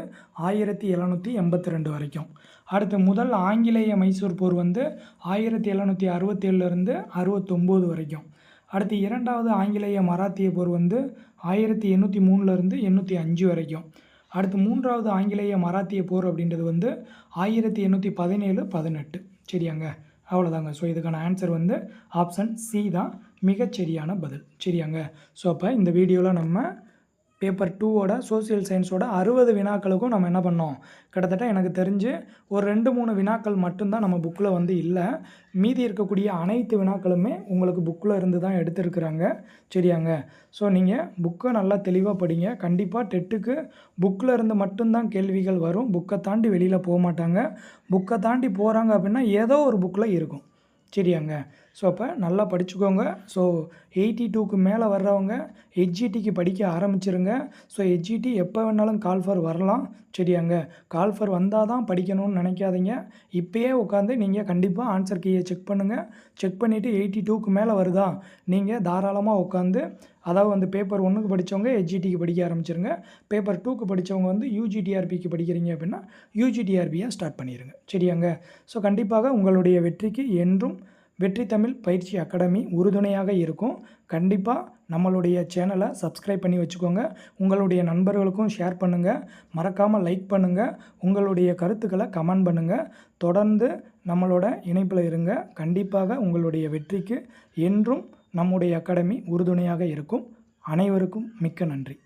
Speaker 1: 1782 வரைக்கும். அடுத்து முதல் ஆங்கிலேய மைசூர் போர் வந்து 1767லேருந்து 69 வரைக்கும். அடுத்து 2வது ஆங்கிலேய மராத்திய போர் வந்து 1803லேருந்து 805 வரைக்கும். அடுத்து 3வது ஆங்கிலேய மராத்திய போர் அப்படின்றது வந்து 1817-18. சரியாங்க? அவ்வளோதாங்க. ஸோ இதுக்கான ஆன்சர் வந்து ஆப்ஷன் சி தான் மிகச்சரியான பதில். சரியாங்க. ஸோ அப்போ இந்த வீடியோவில் நம்ம பேப்பர் 2வோட சோசியல் சயின்ஸோட 60 வினாக்களுக்கும் நம்ம என்ன பண்ணோம், கிட்டத்தட்ட எனக்கு தெரிஞ்சு ஒரு 2-3 வினாக்கள் மட்டும்தான் நம்ம புக்கில் வந்து இல்லை. மீதி இருக்கக்கூடிய அனைத்து வினாக்களுமே உங்களுக்கு புக்கில் இருந்து தான் எடுத்திருக்கிறாங்க. சரியாங்க. ஸோ நீங்கள் புக்கை நல்லா தெளிவாக படிங்க. கண்டிப்பாக டெட்டுக்கு புக்கில் இருந்து மட்டும்தான் கேள்விகள் வரும். புக்கை தாண்டி வெளியில் போக மாட்டாங்க. புக்கை தாண்டி போகிறாங்க அப்படின்னா ஏதோ ஒரு புக்கில் இருக்கும். சரியாங்க. ஸோ அப்போ நல்லா படிச்சுக்கோங்க. ஸோ 82க்கு மேலே வர்றவங்க ஹெச்ஜிடிக்கு படிக்க ஆரம்பிச்சிருங்க. ஸோ ஹெச்ஜிடி எப்போ வேணாலும் கால்ஃபர் வரலாம். சரியாங்க. கால்ஃபர் வந்தால் தான் படிக்கணும்னு நினைக்காதீங்க. இப்போயே உட்காந்து நீங்கள் கண்டிப்பாக ஆன்சர் கீயை செக் பண்ணுங்கள். செக் பண்ணிவிட்டு 82க்கு மேலே வருதா, நீங்கள் தாராளமாக உட்காந்து, அதாவது வந்து பேப்பர் 1க்கு படித்தவங்க ஹெச்ஜிடிக்கு படிக்க ஆரம்பிச்சிருங்க. பேப்பர் 2க்கு படித்தவங்க வந்து யூஜிடிஆர்பிக்கு படிக்கிறீங்க அப்படின்னா யூஜிடிஆர்பியை ஸ்டார்ட் பண்ணிடுங்க. சரியாங்க. ஸோ கண்டிப்பாக உங்களுடைய வெற்றிக்கு என்றும் வெற்றி தமிழ் பயிற்சி அகாடமி உறுதுணையாக இருக்கும். கண்டிப்பாக நம்மளுடைய சேனலை சப்ஸ்கிரைப் பண்ணி வச்சுக்கோங்க. உங்களுடைய நண்பர்களுக்கும் ஷேர் பண்ணுங்கள். மறக்காமல் லைக் பண்ணுங்கள். உங்களுடைய கருத்துக்களை கமெண்ட் பண்ணுங்கள். தொடர்ந்து நம்மளோட இணைப்பில் இருங்க. கண்டிப்பாக உங்களுடைய வெற்றிக்கு என்றும் நம்முடைய அகாடமி உறுதுணையாக இருக்கும். அனைவருக்கும் மிக்க நன்றி.